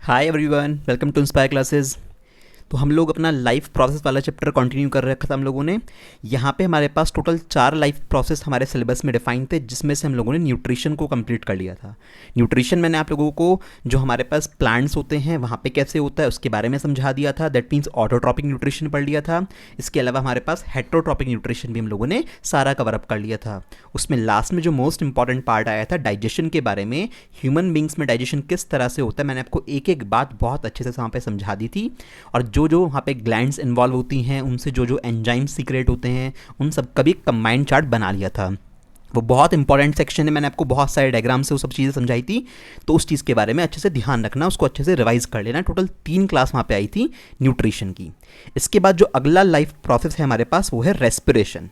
Hi everyone, welcome to inspire classes. तो हम लोग अपना लाइफ प्रोसेस वाला चैप्टर कंटिन्यू कर रखा था हम लोगों ने। यहाँ पे हमारे पास टोटल 4 लाइफ प्रोसेस हमारे सिलेबस में डिफाइन थे, जिसमें से हम लोगों ने न्यूट्रिशन को कंप्लीट कर लिया था। न्यूट्रिशन मैंने आप लोगों को जो हमारे पास प्लांट्स होते हैं वहाँ पे कैसे होता है उसके बारे में समझा दिया था। दैट मीन्स ऑटोट्रॉपिक न्यूट्रिशन पढ़ लिया था। इसके अलावा हमारे पास हेट्रोट्रॉपिक न्यूट्रिशन भी हम लोगों ने सारा कवर अप कर लिया था। उसमें लास्ट में जो मोस्ट इंपॉर्टेंट पार्ट आया था डाइजेशन के बारे में, ह्यूमन बींग्स में डाइजेशन किस तरह से होता है, मैंने आपको एक एक बात बहुत अच्छे से वहाँ पे समझा दी थी। और जो जो वहाँ पे ग्लैंड्स इन्वॉल्व होती हैं, उनसे जो जो एंजाइम्स सीक्रेट होते हैं, उन सब का भी कंबाइंड चार्ट बना लिया था। वो बहुत इंपॉर्टेंट सेक्शन है, मैंने आपको बहुत सारे डायग्राम से वो सब चीज़ें समझाई थी। तो उस चीज़ के बारे में अच्छे से ध्यान रखना, उसको अच्छे से रिवाइज कर लेना। टोटल 3 क्लास वहाँ पे आई थी न्यूट्रिशन की। इसके बाद जो अगला लाइफ प्रोसेस है हमारे पास वो है रेस्पिरेशन।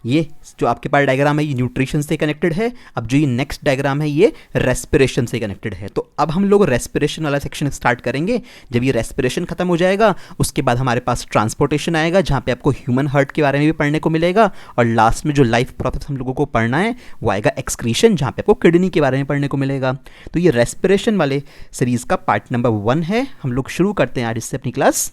ये जो आपके पास डायग्राम है ये न्यूट्रिशन से कनेक्टेड है। अब जो ये नेक्स्ट डायग्राम है ये रेस्पिरेशन से कनेक्टेड है। तो अब हम लोग रेस्पिरेशन वाला सेक्शन स्टार्ट करेंगे। जब ये रेस्पिरेशन खत्म हो जाएगा उसके बाद हमारे पास ट्रांसपोर्टेशन आएगा, जहाँ पे आपको ह्यूमन हार्ट के बारे में भी पढ़ने को मिलेगा। और लास्ट में जो लाइफ प्रोसेस हम लोगों को पढ़ना है वो आएगा एक्सक्रीशन, जहाँ पे आपको किडनी के बारे में पढ़ने को मिलेगा। तो ये रेस्पिरेशन वाले सीरीज़ का पार्ट नंबर 1 है। हम लोग शुरू करते हैं आज इससे अपनी क्लास।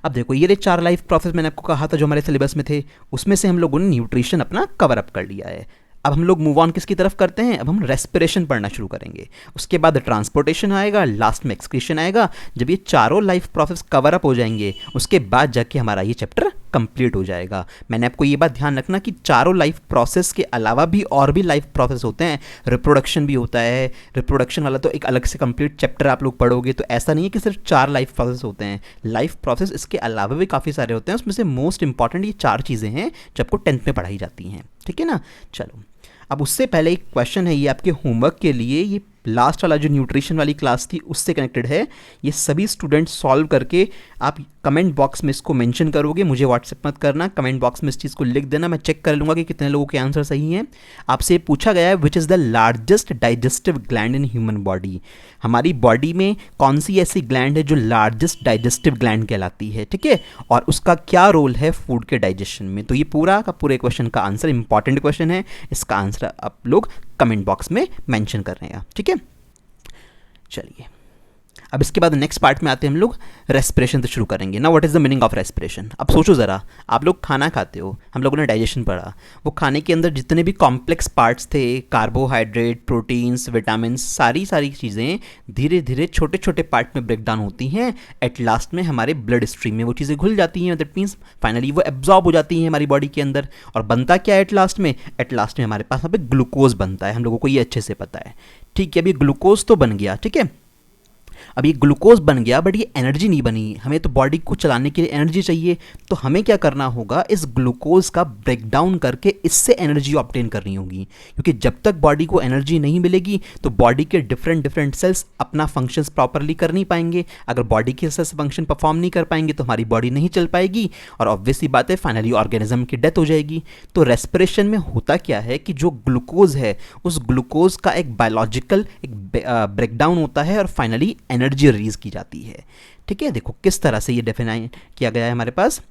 अब देखो ये 4 लाइफ प्रोसेस मैंने आपको कहा था जो हमारे सिलेबस में थे, उसमें से हम लोगों ने न्यूट्रिशन अपना कवर अप कर लिया है। अब हम लोग मूव ऑन किसकी तरफ करते हैं, अब हम रेस्पिरेशन पढ़ना शुरू करेंगे। उसके बाद ट्रांसपोर्टेशन आएगा, लास्ट में एक्सक्रीशन आएगा। जब ये चारों लाइफ प्रोसेस कवर अप हो जाएंगे उसके बाद जाके हमारा ये चैप्टर कंप्लीट हो जाएगा। मैंने आपको ये बात ध्यान रखना कि चारों लाइफ प्रोसेस के अलावा भी और भी लाइफ प्रोसेस होते हैं। रिप्रोडक्शन भी होता है, रिप्रोडक्शन वाला तो एक अलग से कंप्लीट चैप्टर आप लोग पढ़ोगे। तो ऐसा नहीं है कि सिर्फ 4 लाइफ प्रोसेस होते हैं, लाइफ प्रोसेस इसके अलावा भी काफ़ी सारे होते हैं। उसमें से मोस्ट इंपॉर्टेंट ये 4 चीज़ें हैं जो आपको 10th में पढ़ाई जाती हैं, ठीक है ना। चलो अब उससे पहले एक क्वेश्चन है, ये आपके होमवर्क के लिए। ये लास्ट वाला जो न्यूट्रिशन वाली क्लास थी उससे कनेक्टेड है। ये सभी स्टूडेंट्स सॉल्व करके आप कमेंट बॉक्स में इसको मेंशन करोगे, मुझे व्हाट्सएप मत करना, कमेंट बॉक्स में इस चीज़ को लिख देना, मैं चेक कर लूँगा कि कितने लोगों के आंसर सही हैं। आपसे पूछा गया है which is the largest digestive gland in human body. हमारी बॉडी में कौन सी ऐसी ग्लैंड है जो लार्जेस्ट डाइजेस्टिव ग्लैंड कहलाती है, ठीक है, और उसका क्या रोल है फूड के डाइजेशन में। तो ये पूरा का पूरे क्वेश्चन का आंसर, इंपॉर्टेंट क्वेश्चन है, इसका आंसर आप लोग कमेंट बॉक्स में मेंशन कर रहे हैं, ठीक है। चलिए अब इसके बाद नेक्स्ट पार्ट में आते हैं हम लोग, रेस्पिरेशन से शुरू करेंगे ना। What is the meaning of respiration. अब सोचो ज़रा, आप लोग खाना खाते हो, हम लोगों ने डाइजेशन पढ़ा, वो खाने के अंदर जितने भी कॉम्प्लेक्स पार्ट्स थे, कार्बोहाइड्रेट, प्रोटीन्स, विटामिन, सारी चीज़ें धीरे धीरे छोटे छोटे पार्ट में ब्रेक डाउन होती हैं। एट लास्ट में हमारे ब्लड स्ट्रीम में वो चीज़ें घुल जाती हैं। दैट मीन्स फाइनली वो एब्जॉर्ब हो जाती हैं हमारी बॉडी के अंदर। और बनता क्या है एट लास्ट में, एट लास्ट में हमारे पास वहाँ पे ग्लूकोज बनता है। हम लोगों को ये अच्छे से पता है, ठीक है। अभी ग्लूकोज तो बन गया, ठीक है, अब ये ग्लूकोज बन गया, बट ये एनर्जी नहीं बनी। हमें तो बॉडी को चलाने के लिए एनर्जी चाहिए, तो हमें क्या करना होगा, इस ग्लूकोज का ब्रेक डाउन करके इससे एनर्जी ऑब्टेन करनी होगी। क्योंकि जब तक बॉडी को एनर्जी नहीं मिलेगी तो बॉडी के डिफरेंट सेल्स अपना फंक्शंस प्रॉपरली कर नहीं पाएंगे। अगर बॉडी के सेल्स फंक्शन परफॉर्म नहीं कर पाएंगे तो हमारी बॉडी नहीं चल पाएगी, और ऑब्वियसली बात है फाइनली ऑर्गेनिज्म की डेथ हो जाएगी। तो रेस्पिरेशन में होता क्या है कि जो ग्लूकोज है उस ग्लूकोज का एक बायोलॉजिकल एक ब्रेकडाउन होता है और फाइनली एनर्जी रिलीज की जाती है, ठीक है। देखो किस तरह से ये डिफाइन किया गया है हमारे पास।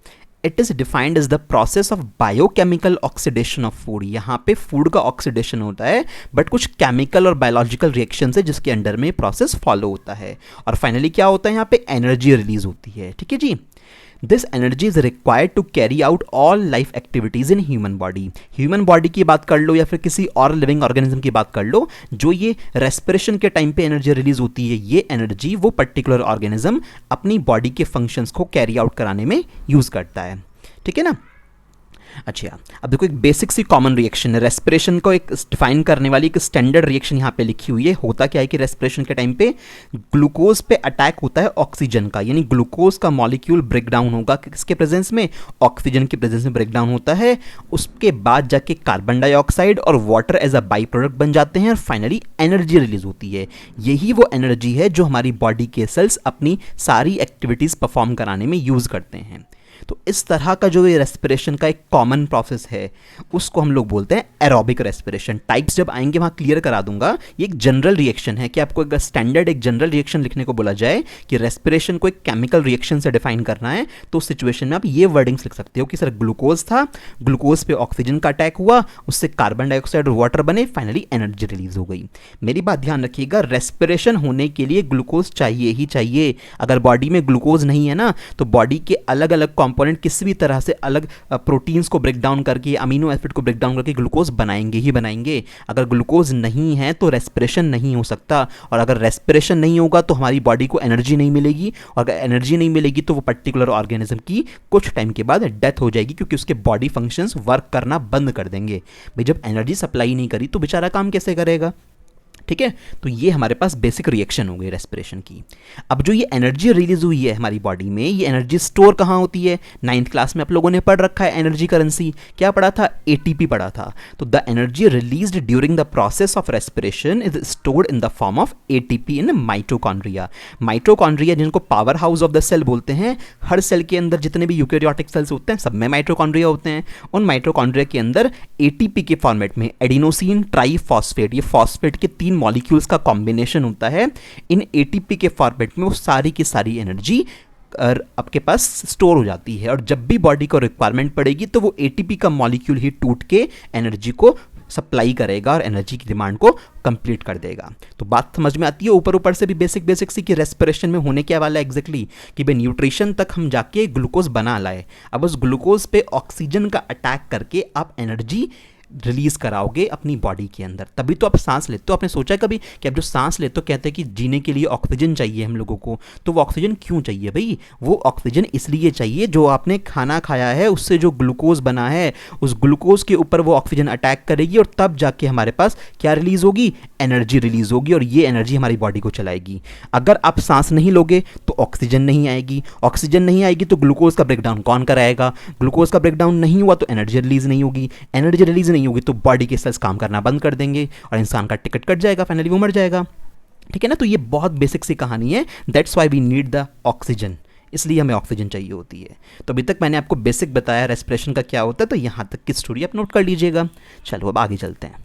It is defined as the process of biochemical oxidation of food. यहाँ पे फूड का ऑक्सीडेशन होता है, बट कुछ केमिकल और बायोलॉजिकल रिएक्शन है जिसके अंडर में प्रोसेस फॉलो होता है, और फाइनली क्या होता है, यहाँ पे एनर्जी रिलीज होती है, ठीक है जी। This energy is required to carry out all life activities in human body. Human body की बात कर लो या फिर किसी और लिविंग ऑर्गेनिज्म की बात कर लो, जो ये रेस्पिरेशन के टाइम पे एनर्जी रिलीज होती है, ये एनर्जी वो पर्टिकुलर ऑर्गेनिज्म अपनी बॉडी के फंक्शंस को कैरी आउट कराने में यूज करता है, ठीक है ना। अच्छा अब देखो एक बेसिक सी कॉमन रिएक्शन है, रेस्पिरेशन को एक डिफाइन करने वाली एक स्टैंडर्ड रिएक्शन यहाँ पे लिखी हुई है। होता क्या है कि रेस्पिरेशन के टाइम पे ग्लूकोज पे अटैक होता है ऑक्सीजन का, यानी ग्लूकोज का मॉलिक्यूल ब्रेक डाउन होगा किसके प्रेजेंस में, ऑक्सीजन के प्रेजेंस में ब्रेक डाउन होता है। उसके बाद जाके कार्बन डाइऑक्साइड और water as a by product बन जाते हैं और फाइनली एनर्जी रिलीज होती है। यही वो एनर्जी है जो हमारी बॉडी के सेल्स अपनी सारी एक्टिविटीज परफॉर्म कराने में यूज करते हैं। तो इस तरह का जो ये रेस्पिरेशन का एक कॉमन प्रोसेस है उसको हम लोग बोलते हैं एरोबिक रेस्पिरेशन। टाइप्स जब आएंगे वहाँ क्लियर करा दूंगा। ये एक जनरल रिएक्शन है कि आपको एक स्टैंडर्ड एक जनरल रिएक्शन लिखने को बोला जाए कि रेस्पिरेशन को एक केमिकल रिएक्शन से डिफाइन करना है, तो उस सिचुएशन में आप ये वर्डिंग्स लिख सकते हो कि सर ग्लूकोज था, ग्लूकोज पे ऑक्सीजन का अटैक हुआ, उससे कार्बन डाइऑक्साइड और वाटर बने, फाइनली एनर्जी रिलीज हो गई। मेरी बात ध्यान रखिएगा, रेस्पिरेशन होने के लिए ग्लूकोज चाहिए ही चाहिए। अगर बॉडी में ग्लूकोज नहीं है ना तो बॉडी के अलग अलग कंपोनेंट किसी भी तरह से अलग प्रोटीन्स को ब्रेक डाउन करके, अमीनो एसिड को ब्रेक डाउन करके ग्लूकोज बनाएंगे ही बनाएंगे। अगर ग्लूकोज नहीं है तो रेस्पिरेशन नहीं हो सकता, और अगर रेस्पिरेशन नहीं होगा तो हमारी बॉडी को एनर्जी नहीं मिलेगी, और अगर एनर्जी नहीं मिलेगी तो वो पर्टिकुलर ऑर्गेनिज्म की कुछ टाइम के बाद डेथ हो जाएगी, क्योंकि उसके बॉडी फंक्शंस वर्क करना बंद कर देंगे। भाई जब एनर्जी सप्लाई नहीं करी तो बेचारा काम कैसे करेगा? ठीक है, तो ये हमारे पास बेसिक रिएक्शन हो गई रेस्पिरेशन की। अब जो ये एनर्जी रिलीज हुई है हमारी बॉडी में, ये एनर्जी स्टोर कहाँ होती है? 9th क्लास में आप लोगों ने पढ़ रखा है एनर्जी करेंसी। क्या पढ़ा था? एटीपी पढ़ा था। तो the energy released during the process of respiration is stored in the form of ATP in mitochondria. Mitochondria जिनको power house of the cell बोलते हैं, हर सेल के अंदर जितने भी यूकेरियोटिक सेल्स होते हैं सब में माइटोकॉन्ड्रिया होते हैं। उन माइटोकॉन्ड्रिया के अंदर एटीपी के फॉर्मेट में एडिनोसिन ट्राइफॉस्फेट, ये फॉस्फेट के 3 मॉलिक्यूल्स का कॉम्बिनेशन होता है। इन एटीपी के फॉर्मेट में वो सारी की सारी एनर्जी आपके पास स्टोर हो जाती है, और जब भी बॉडी को रिक्वायरमेंट पड़ेगी तो वो एटीपी का मॉलिक्यूल ही टूट के एनर्जी को सप्लाई करेगा और एनर्जी की डिमांड को कंप्लीट कर देगा। तो बात समझ में आती है ऊपर ऊपर से भी बेसिक सी कि रेस्पिरेशन में होने क्या वाला है एग्जैक्टली, कि भाई न्यूट्रिशन तक हम जाके ग्लूकोज बना लाए, अब उस ग्लूकोज पे ऑक्सीजन का अटैक करके आप एनर्जी रिलीज कराओगे अपनी बॉडी के अंदर, तभी तो आप सांस लेते हो। आपने सोचा कभी कि आप जो सांस लेते हो, कहते हैं कि जीने के लिए ऑक्सीजन चाहिए हम लोगों को, तो वो ऑक्सीजन क्यों चाहिए भाई? वो ऑक्सीजन इसलिए चाहिए जो आपने खाना खाया है उससे जो ग्लूकोज बना है उस ग्लूकोज के ऊपर वो ऑक्सीजन अटैक करेगी, और तब जाके हमारे पास क्या रिलीज होगी? एनर्जी रिलीज होगी, और ये एनर्जी हमारी बॉडी को चलाएगी। अगर आप सांस नहीं लोगे तो ऑक्सीजन नहीं आएगी, ऑक्सीजन नहीं आएगी तो ग्लूकोज का ब्रेकडाउन कौन कराएगा? ग्लूकोज का ब्रेकडाउन नहीं हुआ तो एनर्जी रिलीज नहीं होगी, एनर्जी रिलीज नहीं होगी तो बॉडी के सेल्स काम करना बंद कर देंगे और इंसान का टिकट कट जाएगा, फाइनली वो मर जाएगा। ठीक है ना? तो ये बहुत बेसिक सी कहानी है। That's why we need the oxygen, इसलिए हमें ऑक्सीजन चाहिए होती है। तो अभी तक मैंने आपको बेसिक बताया रेस्पिरेशन का क्या होता है, तो यहां तक की स्टोरी आप नोट कर लीजिएगा। चलो अब आगे चलते हैं।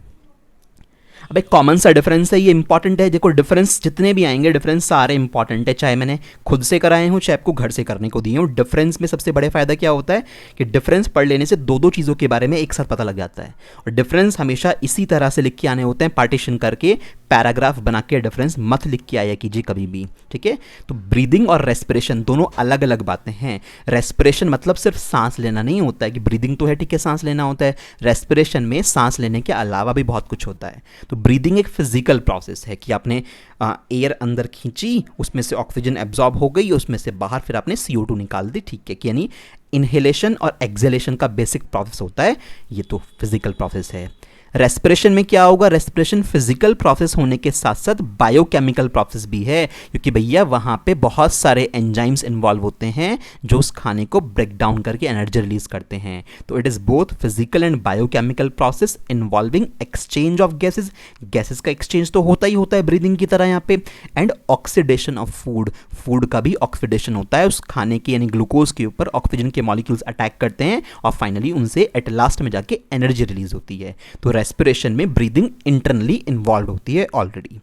अब एक कॉमन सा डिफरेंस है, ये इंपॉर्टेंट है। देखो डिफरेंस जितने भी आएंगे डिफरेंस सारे इंपॉर्टेंट है, चाहे मैंने खुद से कराए हूँ चाहे आपको घर से करने को दिए हूँ। डिफरेंस में सबसे बड़े फायदा क्या होता है कि डिफरेंस पढ़ लेने से दो चीज़ों के बारे में एक साथ पता लग जाता है, और डिफरेंस हमेशा इसी तरह से लिख के आने होते हैं, पार्टीशन करके, पैराग्राफ बना के डिफरेंस मत लिख के आया कीजिए कभी भी। ठीक है? तो ब्रीदिंग और रेस्पिरेशन दोनों अलग अलग बातें हैं। रेस्पिरेशन मतलब सिर्फ सांस लेना नहीं होता है, कि ब्रीदिंग तो है ठीक है, सांस लेना होता है। रेस्पिरेशन में सांस लेने के अलावा भी बहुत कुछ होता है। तो ब्रीदिंग एक फिजिकल प्रोसेस है कि आपने एयर अंदर खींची, उसमें से ऑक्सीजन एब्जॉर्ब हो गई, उसमें से बाहर फिर आपने CO2 निकाल दी। ठीक है? कि यानी इनहेलेशन और एक्सहेलेशन का बेसिक प्रोसेस होता है, ये तो फिजिकल प्रोसेस है। रेस्पिरेशन में क्या होगा? रेस्पिरेशन फिजिकल प्रोसेस होने के साथ साथ बायोकेमिकल प्रोसेस भी है, क्योंकि भैया वहाँ पे बहुत सारे एंजाइम्स इन्वॉल्व होते हैं जो उस खाने को ब्रेक डाउन करके एनर्जी रिलीज करते हैं। तो it is both physical and biochemical process involving exchange of gases, gases का एक्सचेंज तो होता ही होता है ब्रीदिंग की तरह यहाँ पे, and oxidation of food, food का भी ऑक्सीडेशन होता है, उस खाने के यानी ग्लूकोज के ऊपर ऑक्सीजन के मॉलिक्यूल्स अटैक करते हैं और फाइनली उनसे एट लास्ट में जाके एनर्जी रिलीज होती है। तो रेस्पिरेशन में ब्रीदिंग इंटरनली इन्वॉल्व होती है ऑलरेडी।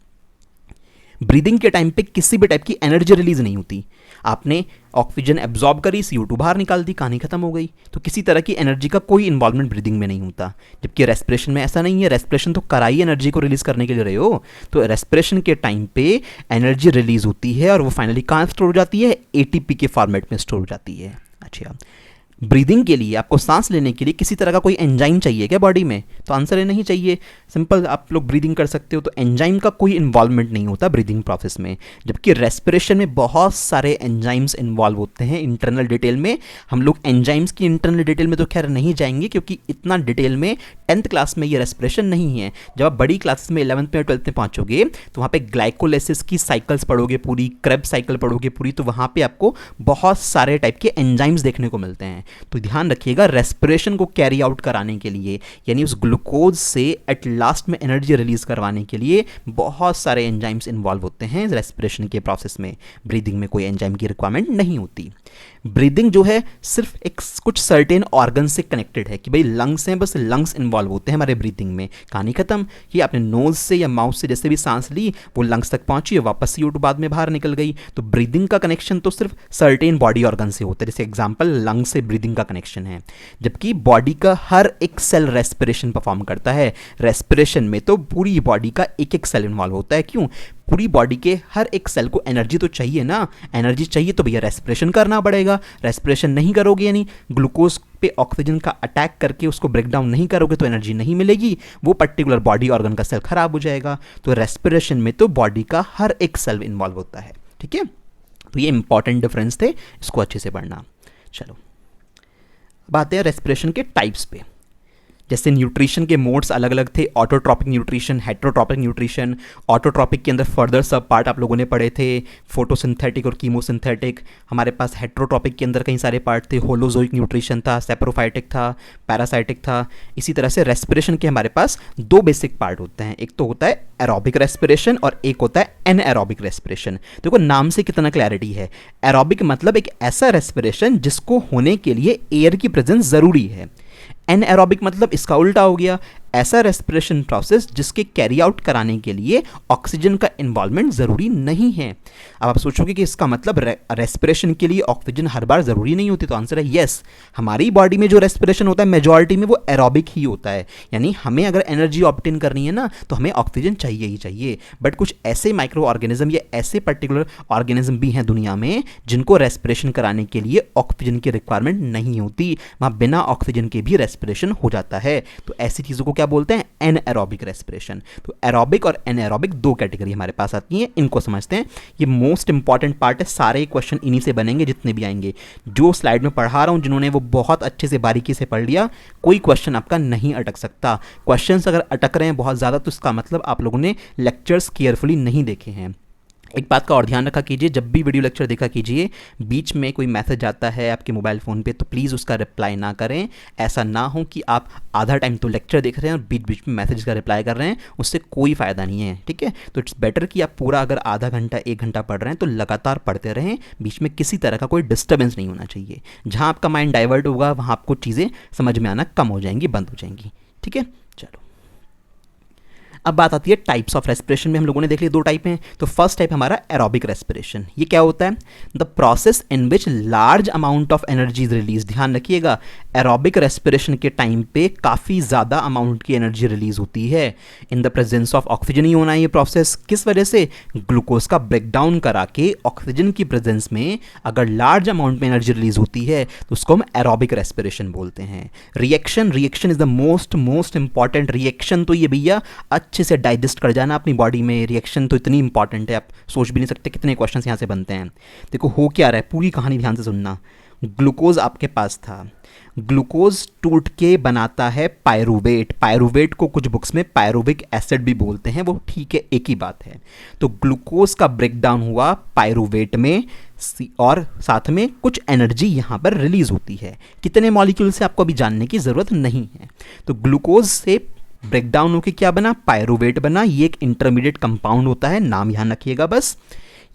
ब्रीदिंग के टाइम पे किसी भी टाइप की एनर्जी रिलीज नहीं होती। आपने ऑक्सीजन एब्जॉर्ब करी, CO2 बाहर निकाल दी, कहानी खत्म हो गई। तो किसी तरह की एनर्जी का कोई इन्वॉल्वमेंट ब्रीदिंग में नहीं होता, जबकि रेस्पिरेशन में ऐसा नहीं है। रेस्पिरेशन तो कराई एनर्जी को रिलीज करने के लिए रहे हो, तो रेस्पिरेशन के टाइम पे एनर्जी रिलीज होती है और वो फाइनली कहाँ स्टोर हो जाती है? ATP के फॉर्मेट में स्टोर हो जाती है। अच्छा, ब्रीदिंग के लिए आपको सांस लेने के लिए किसी तरह का कोई एंजाइम चाहिए क्या बॉडी में? तो आंसर है नहीं चाहिए। सिंपल आप लोग ब्रीदिंग कर सकते हो, तो एंजाइम का कोई इन्वॉल्वमेंट नहीं होता ब्रीदिंग प्रोसेस में। जबकि रेस्पिरेशन में बहुत सारे एंजाइम्स इन्वॉल्व होते हैं इंटरनल डिटेल में। हम लोग एंजाइम्स की इंटरनल डिटेल में तो खैर नहीं जाएंगे, क्योंकि इतना डिटेल में 10th क्लास में ये रेस्पिरेशन नहीं है। जब आप बड़ी क्लासेस में 11th में 12th में पहुँचोगे तो वहाँ पे ग्लाइकोलाइसिस की साइकिल्स पढ़ोगे पूरी, क्रेब्स साइकिल पढ़ोगे पूरी, तो वहाँ पे आपको बहुत सारे टाइप के एंजाइम्स देखने को मिलते हैं। तो ध्यान रखिएगा, रेस्पिरेशन को कैरी आउट कराने के लिए, यानी उस ग्लूकोज से एट लास्ट में एनर्जी रिलीज करवाने के लिए बहुत सारे एंजाइम्स इन्वॉल्व होते हैं रेस्पिरेशन के प्रोसेस में। ब्रीदिंग में कोई एंजाइम की रिक्वायरमेंट नहीं होती। ब्रीदिंग जो है सिर्फ एक कुछ सर्टेन ऑर्गन से कनेक्टेड है कि भाई लंग्स हैं, बस लंग्स इन्वॉल्व होते हैं हमारे ब्रीदिंग में, कहानी खत्म। ये आपने नोज से या माउथ से जैसे भी सांस ली वो लंग्स तक पहुंची और वापस CO2 बाद में बाहर निकल गई। तो ब्रीदिंग का कनेक्शन तो सिर्फ सर्टेन बॉडी ऑर्गन से होता है, जैसे एग्जांपल लंग से ब्रीदिंग का कनेक्शन है। जबकि बॉडी का हर एक सेल रेस्पिरेशन परफॉर्म करता है। रेस्पिरेशन में तो पूरी बॉडी का एक एक सेल इन्वॉल्व होता है। क्यों? पूरी बॉडी के हर एक सेल को एनर्जी तो चाहिए ना, एनर्जी चाहिए तो भैया रेस्पिरेशन करना पड़ेगा। रेस्पिरेशन नहीं करोगे यानी ग्लूकोज पे ऑक्सीजन का अटैक करके उसको ब्रेक डाउन नहीं करोगे तो एनर्जी नहीं मिलेगी, वो पर्टिकुलर बॉडी ऑर्गन का सेल खराब हो जाएगा। तो रेस्पिरेशन में तो बॉडी का हर एक सेल इन्वॉल्व होता है। ठीक है, तो ये इंपॉर्टेंट डिफरेंस थे, इसको अच्छे से पढ़ना। चलो अब आते हैं रेस्पिरेशन के टाइप्स पे। जैसे न्यूट्रिशन के मोड्स अलग अलग थे, autotrophic nutrition, heterotrophic nutrition. Autotrophic के अंदर फर्दर सब पार्ट आप लोगों ने पढ़े थे, फोटोसिंथेटिक और कीमोसिंथेटिक। हमारे पास हेट्रोट्रॉपिक के अंदर कई सारे पार्ट थे, होलोजोइक न्यूट्रिशन था, सेप्रोफाइटिक था, पैरासाइटिक था। इसी तरह से रेस्पिरेशन के हमारे पास दो बेसिक पार्ट होते हैं, एक तो होता है एरोबिक रेस्पिरेशन और एक होता है एनएरोबिक रेस्पिरेशन। देखो नाम से कितना क्लैरिटी है। एरोबिक मतलब एक ऐसा रेस्पिरेशन जिसको होने के लिए एयर की प्रेजेंस ज़रूरी है। एनएरोबिक मतलब इसका उल्टा हो गया, ऐसा रेस्पिरेशन प्रोसेस जिसके कैरी आउट कराने के लिए ऑक्सीजन का इन्वॉल्वमेंट ज़रूरी नहीं है। अब आप सोचोगे कि इसका मतलब रेस्पिरेशन के लिए ऑक्सीजन हर बार ज़रूरी नहीं होती, तो आंसर है येस। हमारी बॉडी में जो रेस्पिरेशन होता है मेजॉरिटी में वो एरोबिक ही होता है, यानी हमें अगर एनर्जी ऑब्टेन करनी है ना तो हमें ऑक्सीजन चाहिए ही चाहिए। बट कुछ ऐसे माइक्रो ऑर्गेनिज्म या ऐसे पर्टिकुलर ऑर्गेनिज्म भी हैं दुनिया में जिनको रेस्पिरेशन कराने के लिए ऑक्सीजन की रिक्वायरमेंट नहीं होती, वहाँ बिना ऑक्सीजन के भी रेस्पिरेशन हो जाता है। तो ऐसी चीज़ों को क्या बोलते हैं? Anaerobic respiration. तो एरोबिक और एनएरोबिक दो कैटेगरी हमारे पास आती हैं, इनको समझते हैं। ये मोस्ट इंपॉर्टेंट पार्ट है, सारे क्वेश्चन इन्हीं से बनेंगे जितने भी आएंगे। जो स्लाइड में पढ़ा रहा हूं, जिन्होंने वो बहुत अच्छे से बारीकी से पढ़ लिया, कोई क्वेश्चन आपका नहीं अटक सकता। क्वेश्चंस अगर अटक रहे हैं बहुत ज़्यादा तो इसका मतलब आप लोगों ने लेक्चर्स केयरफुली नहीं देखे हैं। एक बात का और ध्यान रखा कीजिए, जब भी वीडियो लेक्चर देखा कीजिए, बीच में कोई मैसेज आता है आपके मोबाइल फ़ोन पे तो प्लीज़ उसका रिप्लाई ना करें। ऐसा ना हो कि आप आधा टाइम तो लेक्चर देख रहे हैं और बीच बीच में मैसेज का रिप्लाई कर रहे हैं, उससे कोई फ़ायदा नहीं है। ठीक है, तो इट्स बेटर कि आप पूरा अगर आधा घंटा 1 घंटा पढ़ रहे हैं तो लगातार पढ़ते रहें, बीच में किसी तरह का कोई डिस्टर्बेंस नहीं होना चाहिए। जहाँ आपका माइंड डाइवर्ट होगा वहाँ आपको चीज़ें समझ में आना कम हो जाएंगी, बंद हो जाएंगी। ठीक है, चलो अब बात आती है टाइप्स ऑफ रेस्पिरेशन में। हम लोगों ने देख लिया दो टाइप हैं। तो फर्स्ट टाइप हमारा एरोबिक रेस्पिरेशन। ये क्या होता है? The process in which large amount of energy is release. ध्यान रखिएगा, एरोबिक रेस्पिरेशन के टाइम पे काफ़ी ज़्यादा अमाउंट की एनर्जी रिलीज होती है in the presence of oxygen ही होना है ये प्रोसेस। किस वजह से? ग्लूकोज का ब्रेकडाउन करा के ऑक्सीजन की प्रेजेंस में अगर लार्ज अमाउंट में एनर्जी रिलीज होती है तो उसको हम एरोबिक रेस्पिरेशन बोलते हैं। Reaction is the most important. Reaction तो ये भैया अच्छे से डाइजेस्ट कर जाना अपनी बॉडी में। रिएक्शन तो इतनी इंपॉर्टेंट है, आप सोच भी नहीं सकते कितने क्वेश्चंस यहाँ से बनते हैं। देखो हो क्या रहा है, पूरी कहानी ध्यान से सुनना। ग्लूकोज आपके पास था, ग्लूकोज टूट के बनाता है पायरूवेट। पायरूवेट को कुछ बुक्स में पायरूविक एसिड भी बोलते हैं, वो ठीक है, एक ही बात है। तो ग्लूकोज का ब्रेकडाउन हुआ पायरूवेट में और साथ में कुछ एनर्जी यहाँ पर रिलीज होती है। कितने मॉलिक्यूल से आपको अभी जानने की ज़रूरत नहीं है। तो ग्लूकोज से ब्रेकडाउन होकर क्या बना? पायरूवेट बना। ये एक इंटरमीडिएट कंपाउंड होता है, नाम ध्यान रखिएगा बस।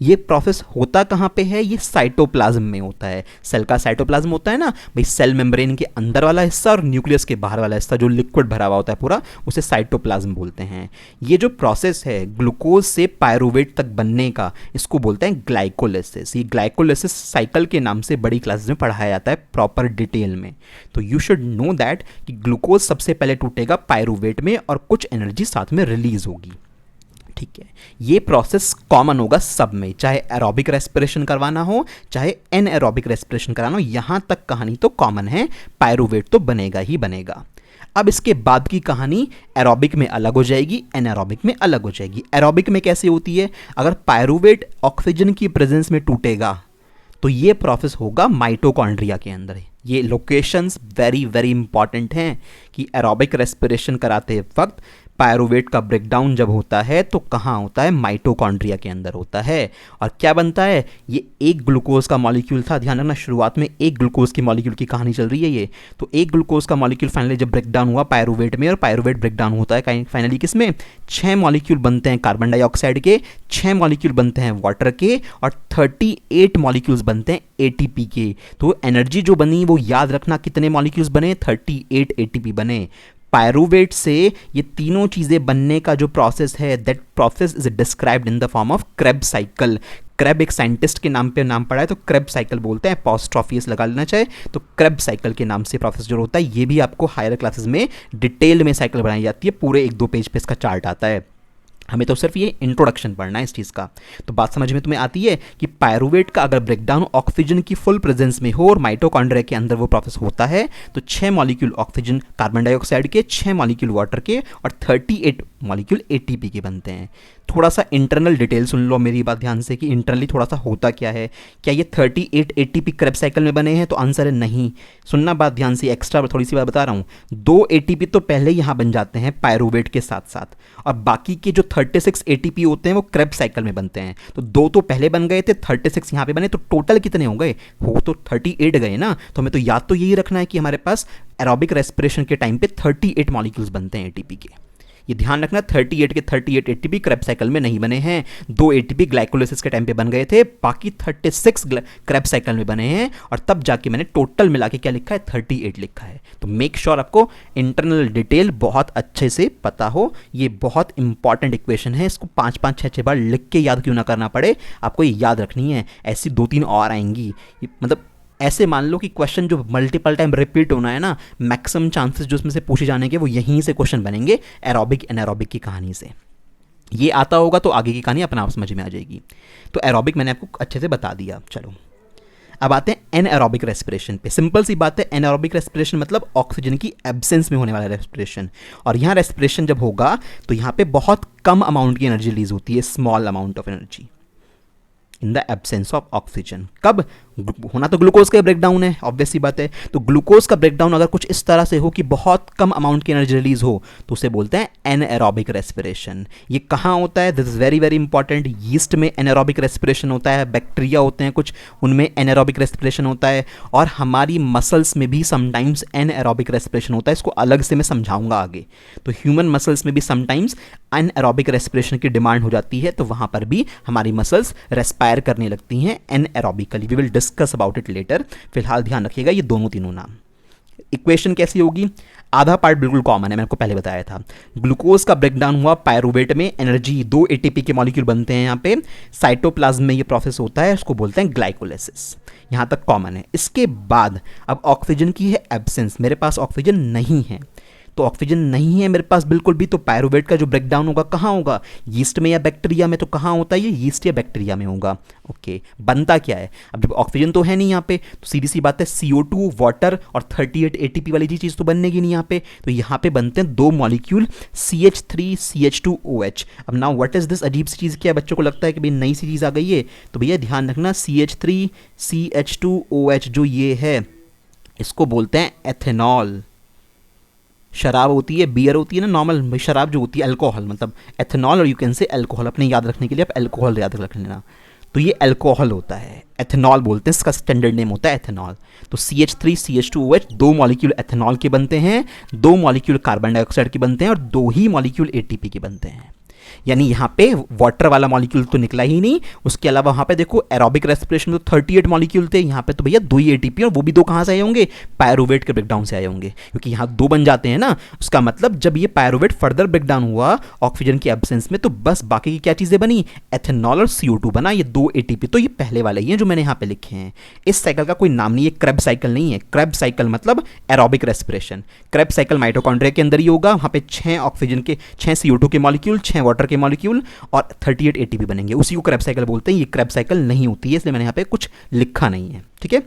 ये प्रोसेस होता कहाँ पे है? ये साइटोप्लाज्म में होता है। सेल का साइटोप्लाज्म होता है ना भाई, सेल मेम्ब्रेन के अंदर वाला हिस्सा और न्यूक्लियस के बाहर वाला हिस्सा जो लिक्विड भरा हुआ होता है पूरा, उसे साइटोप्लाज्म बोलते हैं। ये जो प्रोसेस है ग्लूकोज से पायरूवेट तक बनने का, इसको बोलते हैं ग्लाइकोलिसिस। ये ग्लाइकोलिसिस साइकिल के नाम से बड़ी क्लासेस में पढ़ाया जाता है प्रॉपर डिटेल में। तो यू शुड नो दैट कि ग्लूकोज सबसे पहले टूटेगा पायरूवेट में और कुछ एनर्जी साथ में रिलीज होगी। ठीक है, ये प्रोसेस कॉमन होगा सब में, चाहे एरोबिक रेस्पिरेशन करवाना हो चाहे एनएरोबिक रेस्पिरेशन कराना हो। यहां तक कहानी तो कॉमन है, पायरूवेट तो बनेगा ही बनेगा। अब इसके बाद की कहानी एरोबिक में अलग हो जाएगी, एनारोबिक में अलग हो जाएगी। एरोबिक में कैसे होती है? अगर पायरूवेट ऑक्सीजन की प्रेजेंस में टूटेगा तो ये प्रोसेस होगा माइटोकॉन्ड्रिया के अंदर। ये लोकेशंस वेरी वेरी इंपॉर्टेंट हैं कि एरोबिक रेस्पिरेशन कराते वक्त पायरुवेट का ब्रेकडाउन जब होता है तो कहाँ होता है, माइटोकॉन्ड्रिया के अंदर होता है। और क्या बनता है, ये एक ग्लूकोज का मॉलिक्यूल था, ध्यान रखना शुरुआत में एक ग्लूकोज की मॉलिक्यूल की कहानी चल रही है ये। तो एक ग्लूकोज का मॉलिक्यूल फाइनली जब ब्रेकडाउन हुआ पायरुवेट में, और पायरुवेट ब्रेकडाउन होता है फाइनली किसमें, 6 मॉलिक्यूल बनते हैं कार्बन डाइऑक्साइड के, 6 मॉलिक्यूल बनते हैं वाटर के, और 38 मॉलिक्यूल्स बनते हैं एटीपी के। तो एनर्जी जो बनी वो याद रखना कितने मॉलिक्यूल्स बने, 38 एटीपी बने। पायरुवेट से ये तीनों चीज़ें बनने का जो प्रोसेस है, that process is described in the form of Krebs cycle. Kreb एक साइंटिस्ट के नाम पे नाम पड़ा है तो क्रेब साइकिल बोलते हैं, अपॉस्ट्रोफी लगा लेना चाहिए। तो क्रेब साइकिल के नाम से प्रोसेस जो होता है, ये भी आपको हायर क्लासेस में डिटेल में साइकिल बनाई जाती है, पूरे 1-2 पेज पे इसका चार्ट आता है। हमें तो सिर्फ ये इंट्रोडक्शन पढ़ना है इस चीज़ का। तो बात समझ में तुम्हें आती है कि पायरुवेट का अगर ब्रेकडाउन ऑक्सीजन की फुल प्रेजेंस में हो और माइटोकॉन्ड्रिया के अंदर वो प्रोसेस होता है तो 6 मॉलिक्यूल ऑक्सीजन कार्बन डाइऑक्साइड के, 6 मॉलिक्यूल वाटर के और 38 मॉलिक्यूल एटीपी के बनते हैं। थोड़ा सा इंटरनल डिटेल सुन लो मेरी बात ध्यान से कि इंटरनली थोड़ा सा होता क्या है। क्या ये 38 एटीपी क्रेब साइकिल में बने हैं, तो आंसर है नहीं। सुनना बात ध्यान से, एक्स्ट्रा थोड़ी सी बात बता रहा हूँ। 2 एटीपी तो पहले यहाँ बन जाते हैं पायरुवेट के साथ साथ, और बाकी के जो 36 एटीपी होते हैं वो क्रेब साइकिल में बनते हैं। तो 2 तो पहले बन गए थे, 36 यहाँ पे बने, तो टोटल कितने हो गए, हो तो 38 गए ना। तो हमें तो याद तो यही रखना है कि हमारे पास एरोबिक रेस्पिरेशन के टाइम पे 38 मॉलिक्यूल्स बनते हैं एटीपी के। ये ध्यान रखना, 38 के 38 एटीपी क्रेब साइकिल में नहीं बने हैं। 2 एटीपी ग्लाइकोलाइसिस के टाइम पे बन गए थे, बाकी 36 क्रेब साइकिल में बने हैं, और तब जाके मैंने टोटल मिला के क्या लिखा है, 38 लिखा है। तो मेक श्योर आपको इंटरनल डिटेल बहुत अच्छे से पता हो। ये बहुत इंपॉर्टेंट इक्वेशन है, इसको 5-5, 6-6 बार लिख के याद क्यों ना करना पड़े, आपको ये याद रखनी है। ऐसी 2-3 और आएंगी, मतलब ऐसे मान लो कि क्वेश्चन जो मल्टीपल टाइम रिपीट होना है ना, मैक्सिमम चांसेस जो उसमें से पूछे जाने के वो यहीं से क्वेश्चन बनेंगे, एरोबिक एनारोबिक की कहानी से। ये आता होगा तो आगे की कहानी अपने आप समझ में आ जाएगी। तो एरोबिक मैंने आपको अच्छे से बता दिया। चलो अब आते हैं एनएरोबिक रेस्पिरेशन पे। सिंपल सी बात है, एनएरोबिक रेस्पिरेशन मतलब ऑक्सीजन की एब्सेंस में होने वाला रेस्पिरेशन। और यहाँ रेस्पिरेशन जब होगा तो यहाँ पे बहुत कम अमाउंट की एनर्जी रिलीज होती है, small amount of energy in the absence of oxygen. कब होना, तो ग्लूकोज का ब्रेकडाउन है, ऑब्वियस सी बात है। तो ग्लूकोज का ब्रेकडाउन अगर कुछ इस तरह से हो कि बहुत कम अमाउंट की एनर्जी रिलीज हो तो उसे बोलते हैं एनएरोबिक रेस्पिरेशन। ये कहाँ होता है, this is very very important. Yeast में एनएरोबिक रेस्पिरेशन होता है, बैक्टीरिया होते हैं कुछ, उनमें एनएरोबिक रेस्पिरेशन होता है, और हमारी मसल्स में भी समटाइम्स एनएरोबिक रेस्पिरेशन होता है। इसको अलग से मैं समझाऊंगा आगे। तो ह्यूमन मसल्स में भी समटाइम्स एनएरोबिक रेस्पिरेशन की डिमांड हो जाती है, तो वहाँ पर भी हमारी मसल्स रेस्पायर करने लगती हैं anaerobically. We will discuss about it later. फिलहाल ध्यान रखिएगा ये दोनों तीनों नाम। इक्वेशन कैसी होगी, आधा पार्ट बिल्कुल कॉमन है, मैंने आपको पहले बताया था। ग्लूकोज का ब्रेकडाउन हुआ पायरुवेट में, एनर्जी 2 एटीपी के मॉलिक्यूल बनते हैं यहाँ पे, साइटोप्लाज्म में ये प्रोसेस होता है, उसको बोलते हैं ग्लाइकोलाइसिस। यहाँ तक कॉमन है। इसके बाद अब ऑक्सीजन की है एब्सेंस, मेरे पास ऑक्सीजन नहीं है, तो ऑक्सीजन नहीं है मेरे पास बिल्कुल भी, तो पायरुवेट का जो ब्रेकडाउन होगा कहाँ होगा, यीस्ट में या बैक्टीरिया में। तो कहाँ होता है ये, यीस्ट या बैक्टीरिया में होगा। ओके, बनता क्या है, अब जब ऑक्सीजन तो है नहीं यहाँ पे, तो सीधी सी बात है CO2 वाटर और 38 एटीपी वाली चीज़ तो बननेगी नहीं यहाँ पे। तो यहाँ पे बनते हैं 2 मॉलिक्यूल CH3 CH2OH। अब नाउ व्हाट इज दिस, अजीब सी चीज़ क्या है, बच्चों को लगता है कि भाई नई सी चीज़ आ गई है, तो भैया ध्यान रखना, CH3 CH2OH जो ये है इसको बोलते हैं एथेनॉल। शराब होती है, बियर होती है ना नॉर्मल शराब जो होती है, अल्कोहल, मतलब एथेनॉल, और यू कैन से अल्कोहल। अपने याद रखने के लिए आप अल्कोहल याद रख लेना। तो ये अल्कोहल होता है, एथेनॉल बोलते हैं, इसका स्टैंडर्ड नेम होता है एथेनॉल। तो CH3 CH2OH 2 मॉलिक्यूल एथेनॉल के बनते हैं, 2 मॉलिक्यूल कार्बन डाइऑक्साइड के बनते हैं, और 2 ही मॉलिक्यूल ATP के बनते हैं। यानी यहाँ पे वाटर वाला मॉलिक्यूल तो निकला ही नहीं। उसके अलावा वहाँ पे देखो एरोबिक रेस्पिरेशन में तो 38 मॉलिक्यूल थे, यहाँ पे तो भैया 2 ही एटीपी, और वो भी 2 कहाँ से आए होंगे, पायरुवेट के ब्रेकडाउन से आए होंगे, क्योंकि यहाँ 2 बन जाते हैं ना। उसका मतलब जब ये पायरुवेट फर्दर ब्रेकडाउन हुआ ऑक्सीजन की एब्सेंस में, तो बस बाकी की क्या चीज़ें बनी, एथेनॉल और CO2 बना। ये 2 एटीपी तो ये पहले वाले ही हैं जो मैंने यहाँ पे लिखे हैं। इस साइकिल का कोई नाम नहीं है, क्रेब साइकिल नहीं है। क्रेब साइकिल मतलब aerobic respiration. Krebs cycle mitochondria के अंदर ही होगा, वहाँ पे 6 ऑक्सीजन के 6 CO2 के मॉलिक्यूल, 6 वाटर के मॉलिक्यूल और 38 ATP बनेंगे, उसी को क्रेब साइकिल बोलते हैं। ये क्रेब साइकिल नहीं होती है, इसलिए मैंने यहाँ पे कुछ लिखा नहीं है। ठीक है,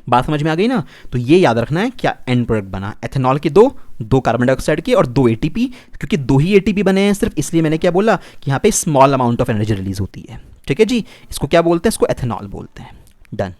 बात समझ में आ गई ना। तो ये याद रखना है क्या एंड प्रोडक्ट बना, एथेनॉल के 2 कार्बन डाइऑक्साइड के और 2 ATP। क्योंकि 2 ही ATP बने हैं सिर्फ, इसलिए मैंने क्या बोला कि यहाँ पे small amount of energy release होती है। ठीक है जी, इसको क्या बोलते हैं, इसको एथेनॉल बोलते हैं। डन।